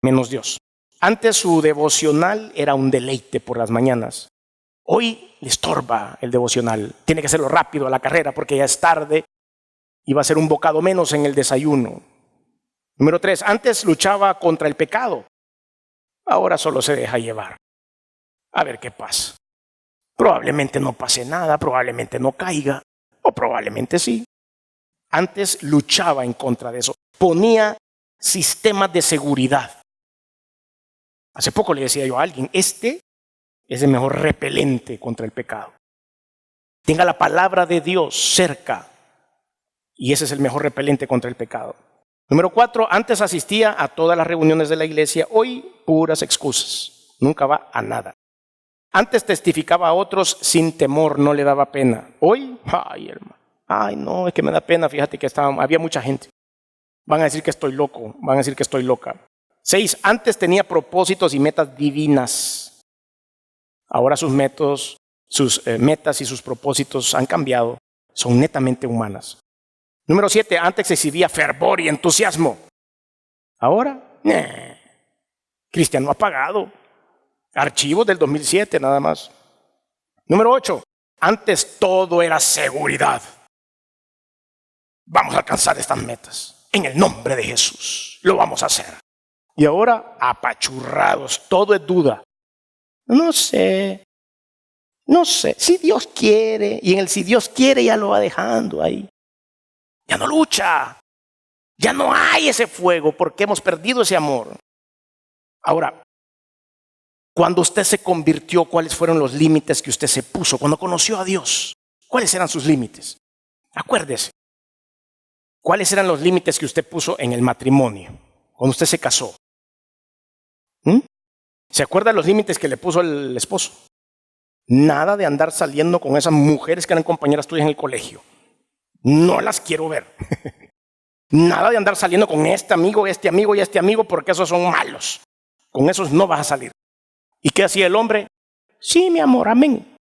menos Dios. Antes su devocional era un deleite por las mañanas. Hoy le estorba el devocional. Tiene que hacerlo rápido a la carrera porque ya es tarde y va a ser un bocado menos en el desayuno. Número 3, antes luchaba contra el pecado. Ahora solo se deja llevar. A ver qué pasa. Probablemente no pase nada, probablemente no caiga, o probablemente sí. Antes luchaba en contra de eso. Ponía sistemas de seguridad. Hace poco le decía yo a alguien, es el mejor repelente contra el pecado. Tenga la palabra de Dios cerca y ese es el mejor repelente contra el pecado. Número 4, antes asistía a todas las reuniones de la iglesia, hoy puras excusas, nunca va a nada. Antes testificaba a otros sin temor, no le daba pena. Hoy, ay hermano, ay no, es que me da pena, fíjate que había mucha gente. Van a decir que estoy loco, van a decir que estoy loca. 6, antes tenía propósitos y metas divinas. Ahora sus metas y sus propósitos han cambiado, son netamente humanas. Número 7, antes exhibía fervor y entusiasmo. Ahora, cristiano apagado. Archivos del 2007 nada más. Número 8, antes todo era seguridad. Vamos a alcanzar estas metas. En el nombre de Jesús, lo vamos a hacer. Y ahora, apachurrados, todo es duda. No sé, si Dios quiere, y en el si Dios quiere ya lo va dejando ahí. Ya no lucha, ya no hay ese fuego porque hemos perdido ese amor. Ahora, cuando usted se convirtió, ¿cuáles fueron los límites que usted se puso? Cuando conoció a Dios, ¿cuáles eran sus límites? Acuérdese, ¿cuáles eran los límites que usted puso en el matrimonio? Cuando usted se casó. ¿Se acuerda de los límites que le puso el esposo? Nada de andar saliendo con esas mujeres que eran compañeras tuyas en el colegio. No las quiero ver. Nada de andar saliendo con este amigo y este amigo, porque esos son malos. Con esos no vas a salir. ¿Y qué hacía el hombre? Sí, mi amor, amén.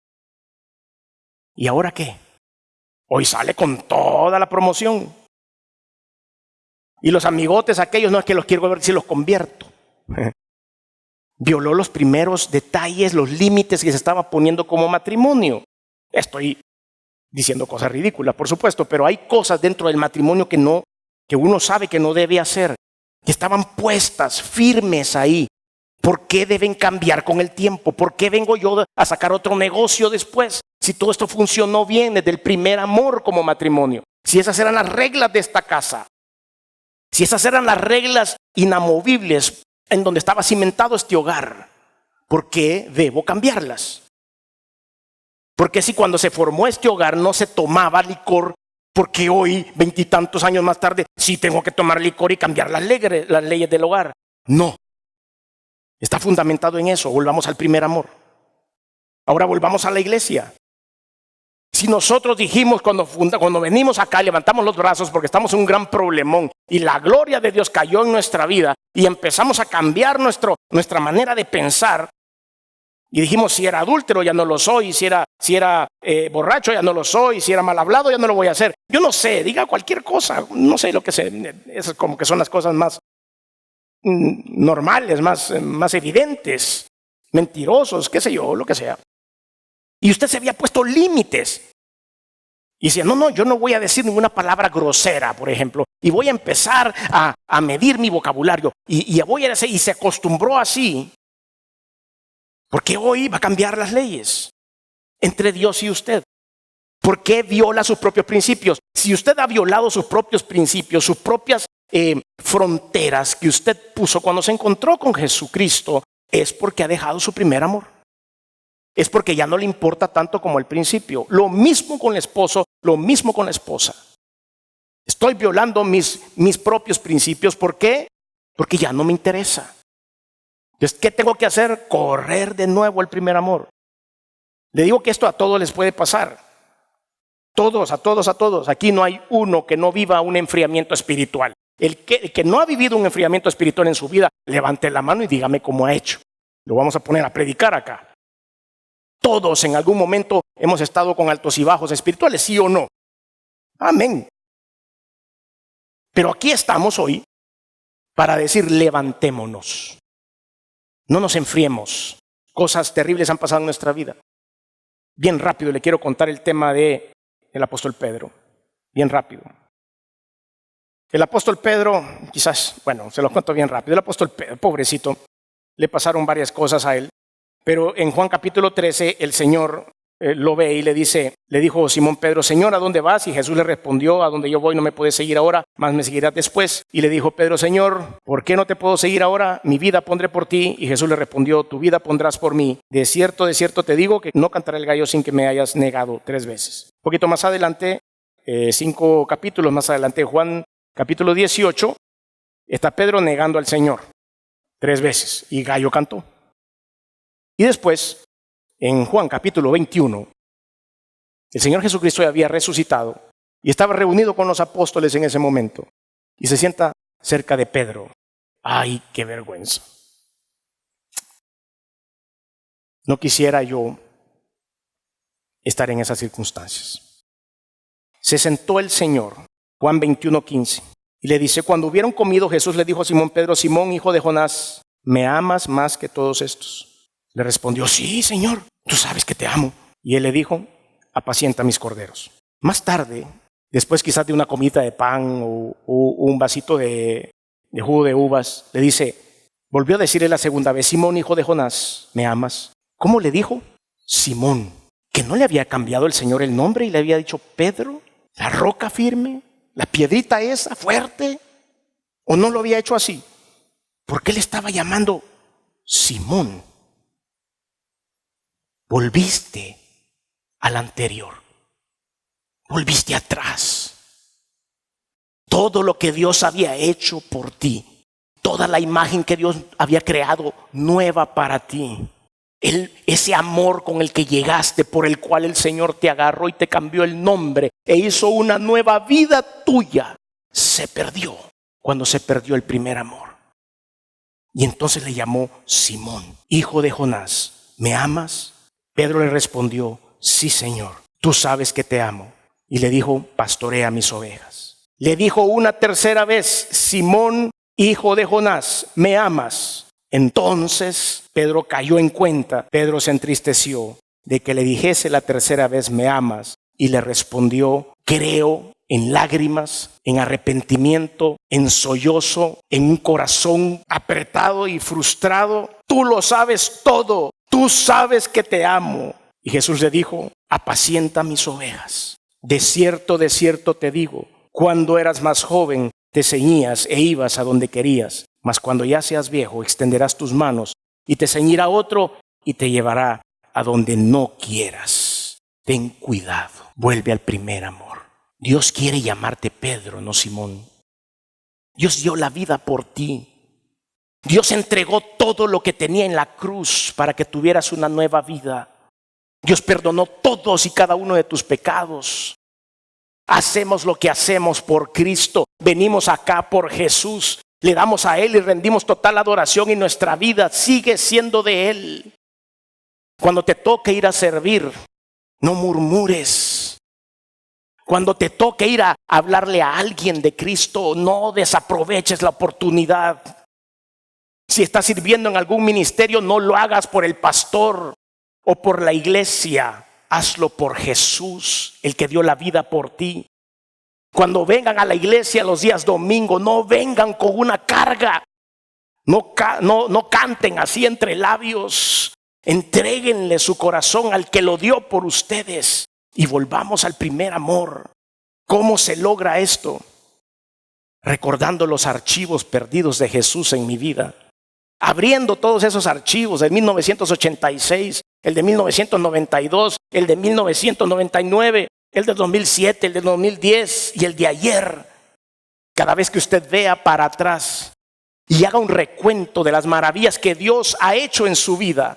¿Y ahora qué? Hoy sale con toda la promoción. Y los amigotes aquellos, no es que los quiero ver si los convierto. Violó los primeros detalles, los límites que se estaba poniendo como matrimonio. Estoy diciendo cosas ridículas, por supuesto, pero hay cosas dentro del matrimonio que uno sabe que no debe hacer, que estaban puestas firmes ahí. ¿Por qué deben cambiar con el tiempo? ¿Por qué vengo yo a sacar otro negocio después? Si todo esto funcionó bien desde el primer amor como matrimonio. Si esas eran las reglas de esta casa. Si esas eran las reglas inamovibles en donde estaba cimentado este hogar. ¿Por qué debo cambiarlas? Porque si cuando se formó este hogar no se tomaba licor, porque hoy, 20 y tantos años más tarde, sí tengo que tomar licor y cambiar las leyes del hogar? No. Está fundamentado en eso. Volvamos al primer amor. Ahora volvamos a la iglesia. Si nosotros dijimos cuando venimos acá, levantamos los brazos porque estamos en un gran problemón y la gloria de Dios cayó en nuestra vida y empezamos a cambiar nuestra manera de pensar y dijimos, si era adúltero ya no lo soy, si era borracho ya no lo soy, si era mal hablado ya no lo voy a hacer. Yo no sé, diga cualquier cosa, no sé lo que sé, es como que son las cosas más normales, más evidentes, mentirosos, qué sé yo, lo que sea. Y usted se había puesto límites. Y decía, no, yo no voy a decir ninguna palabra grosera, por ejemplo. Y voy a empezar a medir mi vocabulario. Y voy a hacer, y se acostumbró así. Porque hoy va a cambiar las leyes entre Dios y usted. ¿Por qué viola sus propios principios? Si usted ha violado sus propios principios, sus propias fronteras que usted puso cuando se encontró con Jesucristo, es porque ha dejado su primer amor. Es porque ya no le importa tanto como al principio. Lo mismo con el esposo, lo mismo con la esposa. Estoy violando mis propios principios. ¿Por qué? Porque ya no me interesa. Entonces, ¿qué tengo que hacer? Correr de nuevo al primer amor. Le digo que esto a todos les puede pasar. A todos. Aquí no hay uno que no viva un enfriamiento espiritual. El que no ha vivido un enfriamiento espiritual en su vida, levante la mano y dígame cómo ha hecho. Lo vamos a poner a predicar acá. Todos en algún momento hemos estado con altos y bajos espirituales, ¿sí o no? Amén. Pero aquí estamos hoy para decir levantémonos. No nos enfriemos. Cosas terribles han pasado en nuestra vida. Bien rápido le quiero contar el tema del apóstol Pedro. Bien rápido. El apóstol Pedro, quizás, se lo cuento bien rápido. El apóstol Pedro, pobrecito, le pasaron varias cosas a él. Pero en Juan capítulo 13, el Señor lo ve y le dijo Simón Pedro: Señor, ¿a dónde vas? Y Jesús le respondió: a donde yo voy no me puedes seguir ahora, mas me seguirás después. Y le dijo Pedro: Señor, ¿por qué no te puedo seguir ahora? Mi vida pondré por ti. Y Jesús le respondió: tu vida pondrás por mí. De cierto te digo que no cantará el gallo sin que me hayas negado 3 veces. Un poquito más adelante, 5 capítulos más adelante, Juan capítulo 18, está Pedro negando al Señor 3 veces y gallo cantó. Y después, en Juan capítulo 21, el Señor Jesucristo ya había resucitado y estaba reunido con los apóstoles en ese momento. Y se sienta cerca de Pedro. ¡Ay, qué vergüenza! No quisiera yo estar en esas circunstancias. Se sentó el Señor, Juan 21:15, y le dice: cuando hubieron comido, Jesús le dijo a Simón Pedro: Simón, hijo de Jonás, ¿me amas más que todos estos? Le respondió: sí, Señor, tú sabes que te amo. Y él le dijo: apacienta mis corderos. Más tarde, después quizás de una comida de pan o un vasito de jugo de uvas, le dice, volvió a decirle la segunda vez: Simón, hijo de Jonás, ¿me amas? ¿Cómo le dijo? Simón, que no le había cambiado el Señor el nombre y le había dicho Pedro, la roca firme, la piedrita esa fuerte, ¿o no lo había hecho así? ¿Por qué le estaba llamando Simón? Volviste al anterior, volviste atrás. Todo lo que Dios había hecho por ti, toda la imagen que Dios había creado nueva para ti, ese amor con el que llegaste, por el cual el Señor te agarró y te cambió el nombre e hizo una nueva vida tuya, se perdió cuando se perdió el primer amor. Y entonces le llamó Simón, hijo de Jonás, ¿me amas? Pedro le respondió: sí, Señor, tú sabes que te amo. Y le dijo: pastorea mis ovejas. Le dijo una tercera vez: Simón, hijo de Jonás, ¿me amas? Entonces Pedro cayó en cuenta. Pedro se entristeció de que le dijese la tercera vez: ¿me amas? Y le respondió: creo, en lágrimas, en arrepentimiento, en sollozo, en un corazón apretado y frustrado. Tú lo sabes todo, tú sabes que te amo. Y Jesús le dijo: apacienta mis ovejas. De cierto te digo, cuando eras más joven te ceñías e ibas a donde querías, mas cuando ya seas viejo extenderás tus manos y te ceñirá otro y te llevará a donde no quieras. Ten cuidado, vuelve al primer amor. Dios quiere llamarte Pedro, no Simón. Dios dio la vida por ti. Dios entregó todo lo que tenía en la cruz para que tuvieras una nueva vida. Dios perdonó todos y cada uno de tus pecados. Hacemos lo que hacemos por Cristo. Venimos acá por Jesús. Le damos a Él y rendimos total adoración, y nuestra vida sigue siendo de Él. Cuando te toque ir a servir, no murmures. Cuando te toque ir a hablarle a alguien de Cristo, no desaproveches la oportunidad. Si estás sirviendo en algún ministerio, no lo hagas por el pastor o por la iglesia. Hazlo por Jesús, el que dio la vida por ti. Cuando vengan a la iglesia los días domingo, no vengan con una carga. No canten así entre labios. Entréguenle su corazón al que lo dio por ustedes. Y volvamos al primer amor. ¿Cómo se logra esto? Recordando los archivos perdidos de Jesús en mi vida. Abriendo todos esos archivos de 1986, el de 1992, el de 1999, el de 2007, el de 2010 y el de ayer. Cada vez que usted vea para atrás y haga un recuento de las maravillas que Dios ha hecho en su vida,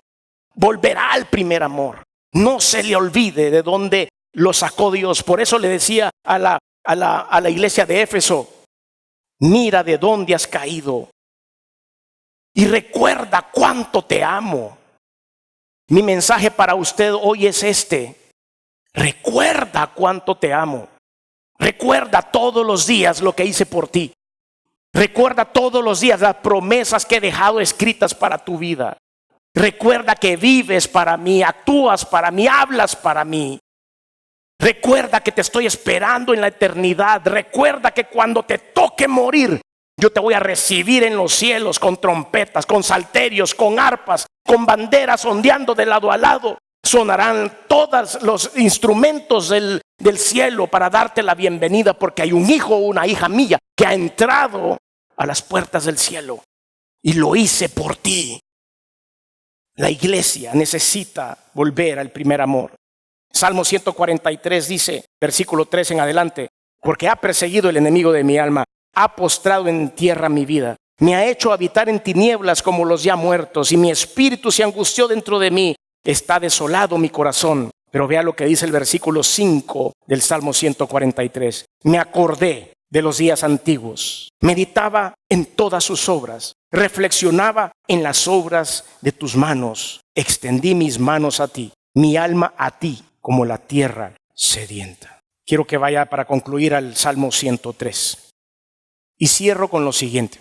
volverá al primer amor. No se le olvide de dónde lo sacó Dios. Por eso le decía a la iglesia de Éfeso: mira de dónde has caído y recuerda cuánto te amo. Mi mensaje para usted hoy es este: recuerda cuánto te amo. Recuerda todos los días lo que hice por ti. Recuerda todos los días las promesas que he dejado escritas para tu vida. Recuerda que vives para mí, actúas para mí, hablas para mí. Recuerda que te estoy esperando en la eternidad. Recuerda que cuando te toque morir, yo te voy a recibir en los cielos con trompetas, con salterios, con arpas, con banderas ondeando de lado a lado. Sonarán todos los instrumentos del cielo para darte la bienvenida, porque hay un hijo o una hija mía que ha entrado a las puertas del cielo y lo hice por ti. La iglesia necesita volver al primer amor. Salmo 143 dice, versículo 3 en adelante: porque ha perseguido el enemigo de mi alma, ha postrado en tierra mi vida, me ha hecho habitar en tinieblas como los ya muertos, y mi espíritu se angustió dentro de mí, está desolado mi corazón. Pero vea lo que dice el versículo 5 del Salmo 143. Me acordé de los días antiguos, meditaba en todas sus obras, reflexionaba en las obras de tus manos, extendí mis manos a ti, mi alma a ti, como la tierra sedienta. Quiero que vaya para concluir al Salmo 103. Y cierro con lo siguiente.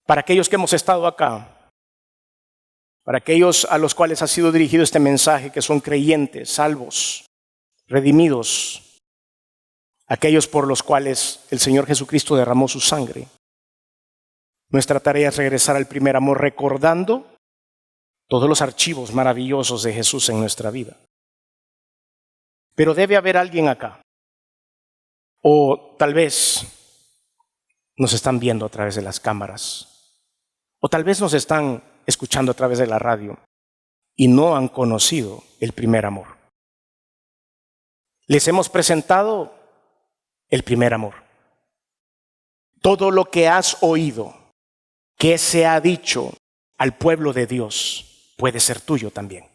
Para aquellos que hemos estado acá, para aquellos a los cuales ha sido dirigido este mensaje, que son creyentes, salvos, redimidos, aquellos por los cuales el Señor Jesucristo derramó su sangre, nuestra tarea es regresar al primer amor, recordando todos los archivos maravillosos de Jesús en nuestra vida. Pero debe haber alguien acá, o tal vez nos están viendo a través de las cámaras, o tal vez nos están escuchando a través de la radio y no han conocido el primer amor. Les hemos presentado el primer amor. Todo lo que has oído que se ha dicho al pueblo de Dios puede ser tuyo también.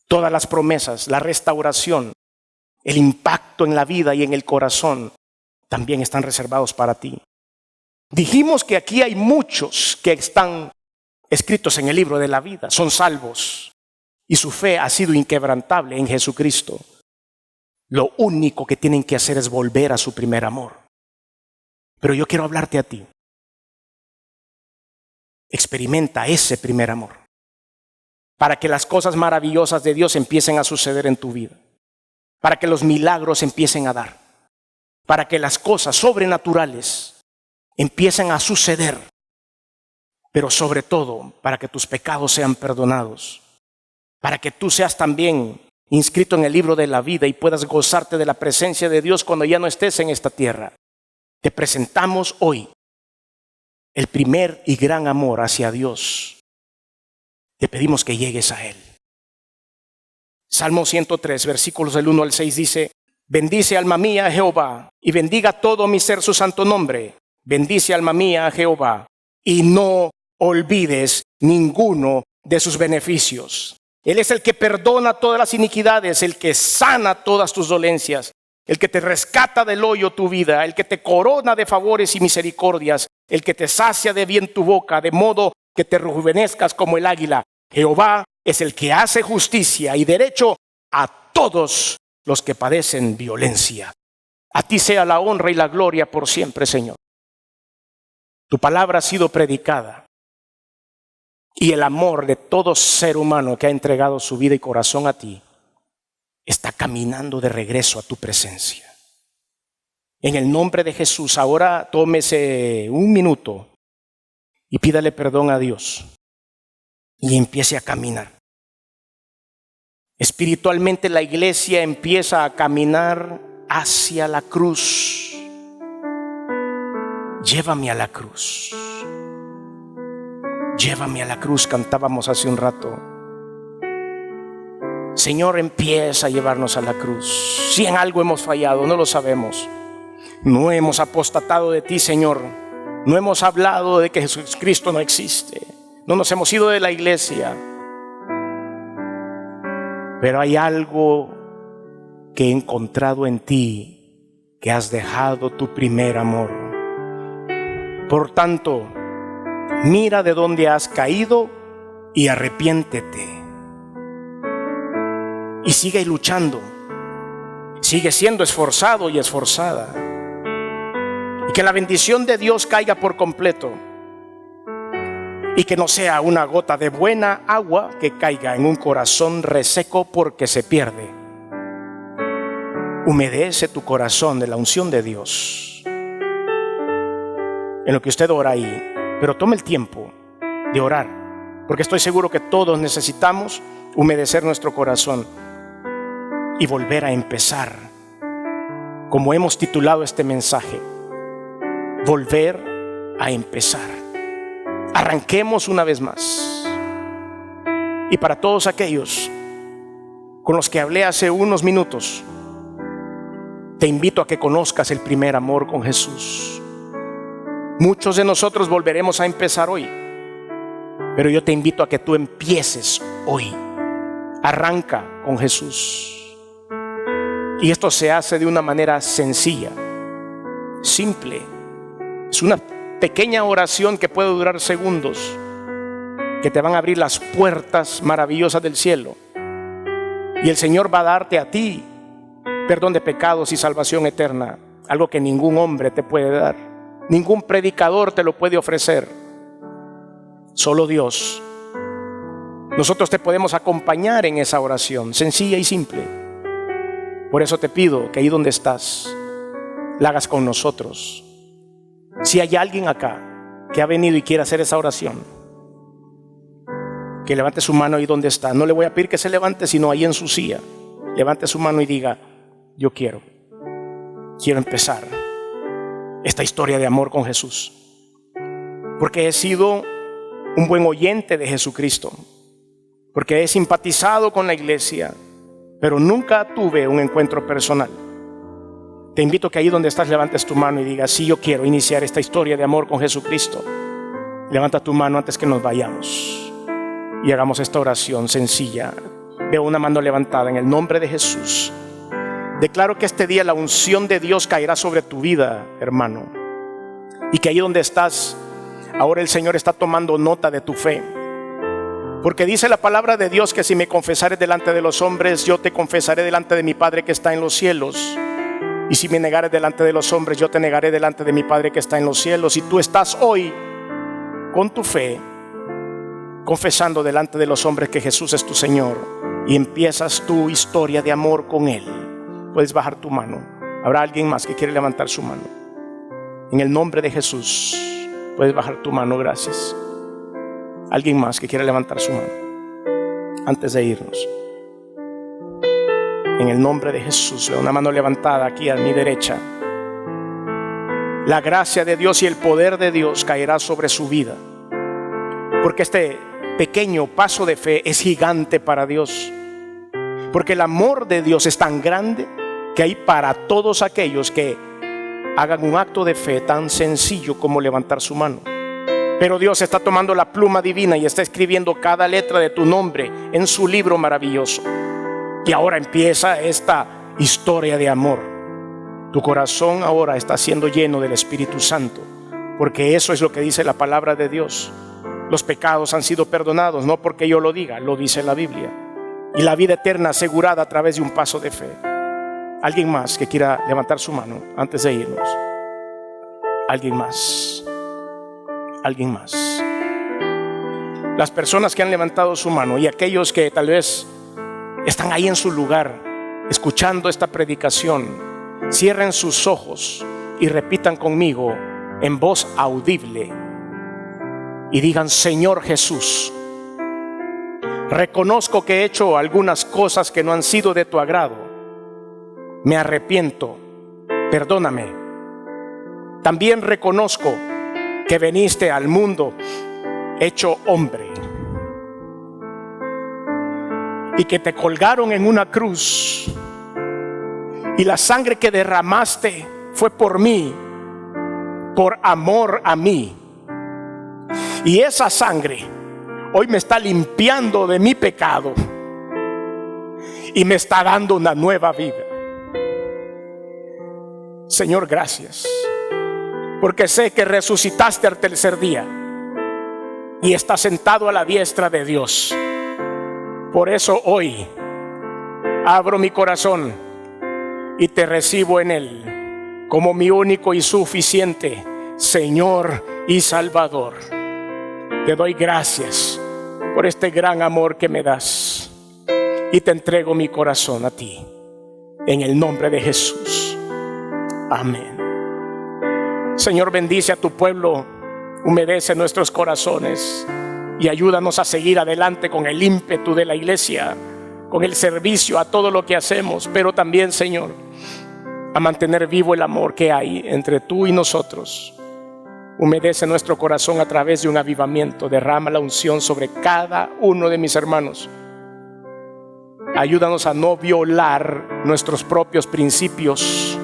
Todas las promesas, la restauración, el impacto en la vida y en el corazón también están reservados para ti. Dijimos que aquí hay muchos que están escritos en el libro de la vida, son salvos y su fe ha sido inquebrantable en Jesucristo. Lo único que tienen que hacer es volver a su primer amor. Pero yo quiero hablarte a ti. Experimenta ese primer amor para que las cosas maravillosas de Dios empiecen a suceder en tu vida, para que los milagros empiecen a dar, para que las cosas sobrenaturales empiecen a suceder, pero sobre todo para que tus pecados sean perdonados, para que tú seas también inscrito en el libro de la vida y puedas gozarte de la presencia de Dios cuando ya no estés en esta tierra. Te presentamos hoy el primer y gran amor hacia Dios. Te pedimos que llegues a Él. Salmo 103, versículos del 1 al 6 dice: bendice alma mía a Jehová, y bendiga todo mi ser su santo nombre. Bendice alma mía a Jehová, y no olvides ninguno de sus beneficios. Él es el que perdona todas las iniquidades, el que sana todas tus dolencias, el que te rescata del hoyo tu vida, el que te corona de favores y misericordias, el que te sacia de bien tu boca, de modo que te rejuvenezcas como el águila. Jehová es el que hace justicia y derecho a todos los que padecen violencia. A ti sea la honra y la gloria por siempre, Señor. Tu palabra ha sido predicada y el amor de todo ser humano que ha entregado su vida y corazón a ti está caminando de regreso a tu presencia. En el nombre de Jesús, ahora tómese un minuto y pídale perdón a Dios y empiece a caminar. Espiritualmente la iglesia empieza a caminar hacia la cruz. Llévame a la cruz. Llévame a la cruz, cantábamos hace un rato. Señor, empieza a llevarnos a la cruz. Si en algo hemos fallado, no lo sabemos. No hemos apostatado de ti, Señor. No hemos hablado de que Jesucristo no existe. No nos hemos ido de la iglesia. Pero hay algo que he encontrado en ti, que has dejado tu primer amor. Por tanto, mira de dónde has caído y arrepiéntete. Y sigue luchando. Sigue siendo esforzado y esforzada. Y que la bendición de Dios caiga por completo. Y que no sea una gota de buena agua que caiga en un corazón reseco porque se pierde. Humedece tu corazón de la unción de Dios. En lo que usted ora ahí, pero tome el tiempo de orar porque estoy seguro que todos necesitamos humedecer nuestro corazón y volver a empezar, como hemos titulado este mensaje, volver a empezar. Arranquemos una vez más. Y para todos aquellos con los que hablé hace unos minutos, te invito a que conozcas el primer amor con Jesús. Muchos de nosotros volveremos a empezar hoy, pero yo te invito a que tú empieces hoy. Arranca con Jesús. Y esto se hace de una manera sencilla, simple. Es una pequeña oración que puede durar segundos, que te van a abrir las puertas maravillosas del cielo. Y el Señor va a darte a ti perdón de pecados y salvación eterna, algo que ningún hombre te puede dar, ningún predicador te lo puede ofrecer, solo Dios. Nosotros te podemos acompañar en esa oración, sencilla y simple. Por eso te pido que ahí donde estás, la hagas con nosotros. Si hay alguien acá que ha venido y quiere hacer esa oración, que levante su mano ahí donde está. No le voy a pedir que se levante, sino ahí en su silla. Levante su mano y diga: yo quiero empezar esta historia de amor con Jesús, porque he sido un buen oyente de Jesucristo, porque he simpatizado con la iglesia, pero nunca tuve un encuentro personal. Te invito a que ahí donde estás levantes tu mano y digas: sí, yo quiero iniciar esta historia de amor con Jesucristo. Levanta tu mano antes que nos vayamos y hagamos esta oración sencilla. Veo una mano levantada. En el nombre de Jesús, declaro que este día la unción de Dios caerá sobre tu vida, hermano, y que ahí donde estás, ahora el Señor está tomando nota de tu fe, porque dice la palabra de Dios que si me confesares delante de los hombres, yo te confesaré delante de mi Padre que está en los cielos. Y si me negares delante de los hombres, yo te negaré delante de mi Padre que está en los cielos. Y tú estás hoy con tu fe confesando delante de los hombres que Jesús es tu Señor, y empiezas tu historia de amor con Él. Puedes bajar tu mano. ¿Habrá alguien más que quiere levantar su mano? En el nombre de Jesús, puedes bajar tu mano. Gracias. ¿Alguien más que quiere levantar su mano antes de irnos? En el nombre de Jesús, veo una mano levantada aquí a mi derecha. La gracia de Dios y el poder de Dios caerá sobre su vida, porque este pequeño paso de fe es gigante para Dios, porque el amor de Dios es tan grande que hay para todos aquellos que hagan un acto de fe tan sencillo como levantar su mano. Pero Dios está tomando la pluma divina y está escribiendo cada letra de tu nombre en su libro maravilloso. Y ahora empieza esta historia de amor. Tu corazón ahora está siendo lleno del Espíritu Santo, porque eso es lo que dice la palabra de Dios. Los pecados han sido perdonados, no porque yo lo diga, lo dice la Biblia. Y la vida eterna asegurada a través de un paso de fe. ¿Alguien más que quiera levantar su mano antes de irnos? ¿Alguien más? ¿Alguien más? Las personas que han levantado su mano y aquellos que tal vez están ahí en su lugar escuchando esta predicación, cierren sus ojos y repitan conmigo en voz audible y digan: Señor Jesús, reconozco que he hecho algunas cosas que no han sido de tu agrado. Me arrepiento, perdóname. También reconozco que viniste al mundo hecho hombre y que te colgaron en una cruz, y la sangre que derramaste fue por mí, por amor a mí. Y esa sangre hoy me está limpiando de mi pecado y me está dando una nueva vida. Señor, gracias, porque sé que resucitaste al tercer día y estás sentado a la diestra de Dios. Por eso hoy abro mi corazón y te recibo en él como mi único y suficiente Señor y Salvador. Te doy gracias por este gran amor que me das y te entrego mi corazón a ti, en el nombre de Jesús. Amén. Señor, bendice a tu pueblo, humedece nuestros corazones y ayúdanos a seguir adelante con el ímpetu de la iglesia, con el servicio a todo lo que hacemos, pero también, Señor, a mantener vivo el amor que hay entre tú y nosotros. Humedece nuestro corazón a través de un avivamiento. Derrama la unción sobre cada uno de mis hermanos. Ayúdanos a no violar nuestros propios principios,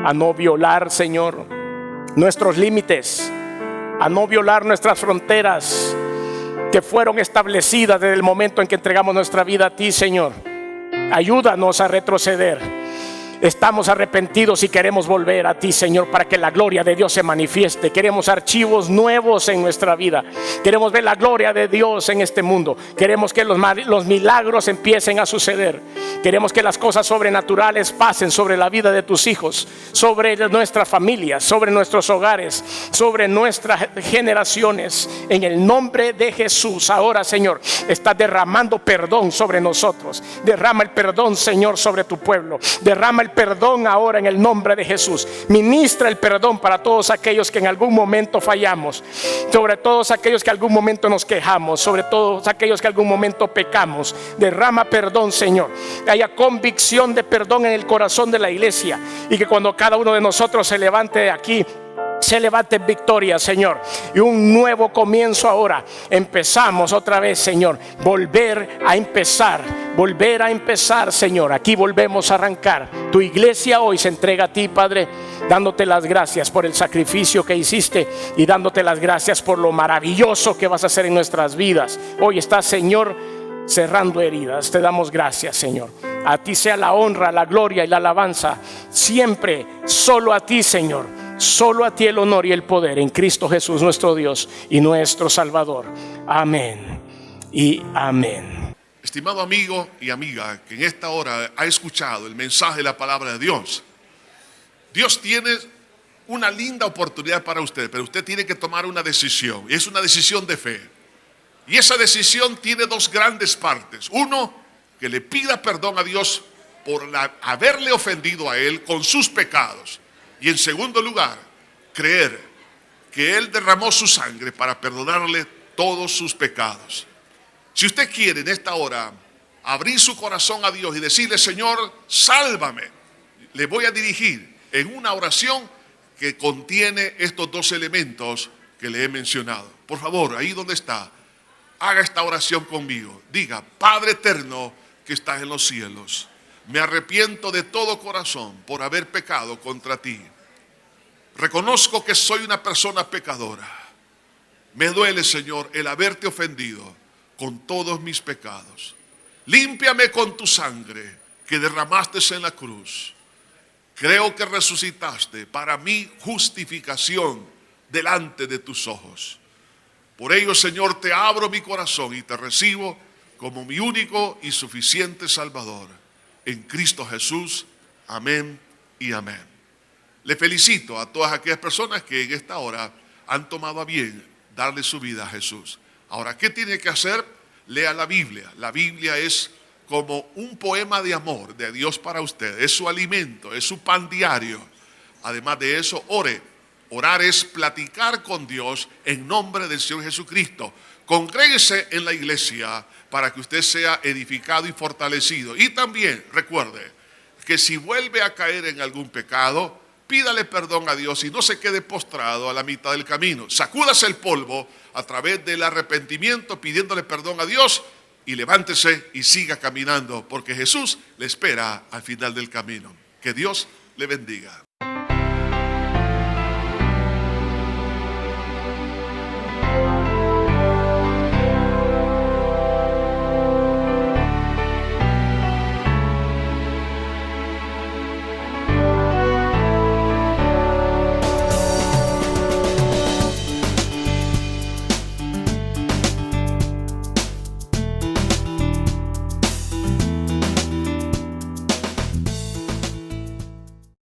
a no violar, Señor, nuestros límites, a no violar nuestras fronteras que fueron establecidas desde el momento en que entregamos nuestra vida a ti, Señor. Ayúdanos a retroceder. Estamos arrepentidos y queremos volver a ti, Señor, para que la gloria de Dios se manifieste. Queremos archivos nuevos en nuestra vida. Queremos ver la gloria de Dios en este mundo. Queremos que los milagros empiecen a suceder. Queremos que las cosas sobrenaturales pasen sobre la vida de tus hijos, sobre nuestras familias, sobre nuestros hogares, sobre nuestras generaciones. En el nombre de Jesús, ahora, Señor, estás derramando perdón sobre nosotros. Derrama el perdón, Señor, sobre tu pueblo. Derrama el perdón ahora en el nombre de Jesús. Ministra el perdón para todos aquellos que en algún momento fallamos, sobre todos aquellos que en algún momento nos quejamos, sobre todos aquellos que en algún momento pecamos. Derrama perdón, Señor. Haya convicción de perdón en el corazón de la iglesia, y que cuando cada uno de nosotros se levante de aquí, se levante en victoria, Señor, y un nuevo comienzo ahora. Empezamos otra vez, Señor. Volver a empezar, Señor. Aquí volvemos a arrancar. Tu iglesia hoy se entrega a ti, Padre, dándote las gracias por el sacrificio que hiciste y dándote las gracias por lo maravilloso que vas a hacer en nuestras vidas. Hoy estás, Señor, cerrando heridas. Te damos gracias, Señor. A ti sea la honra, la gloria y la alabanza. Siempre, solo a ti, Señor. Solo a ti el honor y el poder, en Cristo Jesús, nuestro Dios y nuestro Salvador. Amén y amén. Estimado amigo y amiga que en esta hora ha escuchado el mensaje de la palabra de Dios, Dios tiene una linda oportunidad para usted, pero usted tiene que tomar una decisión, y es una decisión de fe. Y esa decisión tiene dos grandes partes. Uno, que le pida perdón a Dios por haberle ofendido a Él con sus pecados. Y en segundo lugar, creer que Él derramó su sangre para perdonarle todos sus pecados. Si usted quiere en esta hora abrir su corazón a Dios y decirle: Señor, sálvame, le voy a dirigir en una oración que contiene estos dos elementos que le he mencionado. Por favor, ahí donde está, haga esta oración conmigo. Diga: Padre eterno que estás en los cielos, me arrepiento de todo corazón por haber pecado contra ti. Reconozco que soy una persona pecadora. Me duele, Señor, el haberte ofendido con todos mis pecados. Límpiame con tu sangre que derramaste en la cruz. Creo que resucitaste para mi justificación delante de tus ojos. Por ello, Señor, te abro mi corazón y te recibo como mi único y suficiente Salvador. En Cristo Jesús, amén y amén. Le felicito a todas aquellas personas que en esta hora han tomado a bien darle su vida a Jesús. Ahora, ¿qué tiene que hacer? Lea la Biblia. La Biblia es como un poema de amor de Dios para usted. Es su alimento, es su pan diario. Además de eso, ore. Orar es platicar con Dios en nombre del Señor Jesucristo. Congréguese en la iglesia para que usted sea edificado y fortalecido. Y también recuerde que si vuelve a caer en algún pecado, pídale perdón a Dios y no se quede postrado a la mitad del camino. Sacúdase el polvo a través del arrepentimiento pidiéndole perdón a Dios y levántese y siga caminando, porque Jesús le espera al final del camino. Que Dios le bendiga.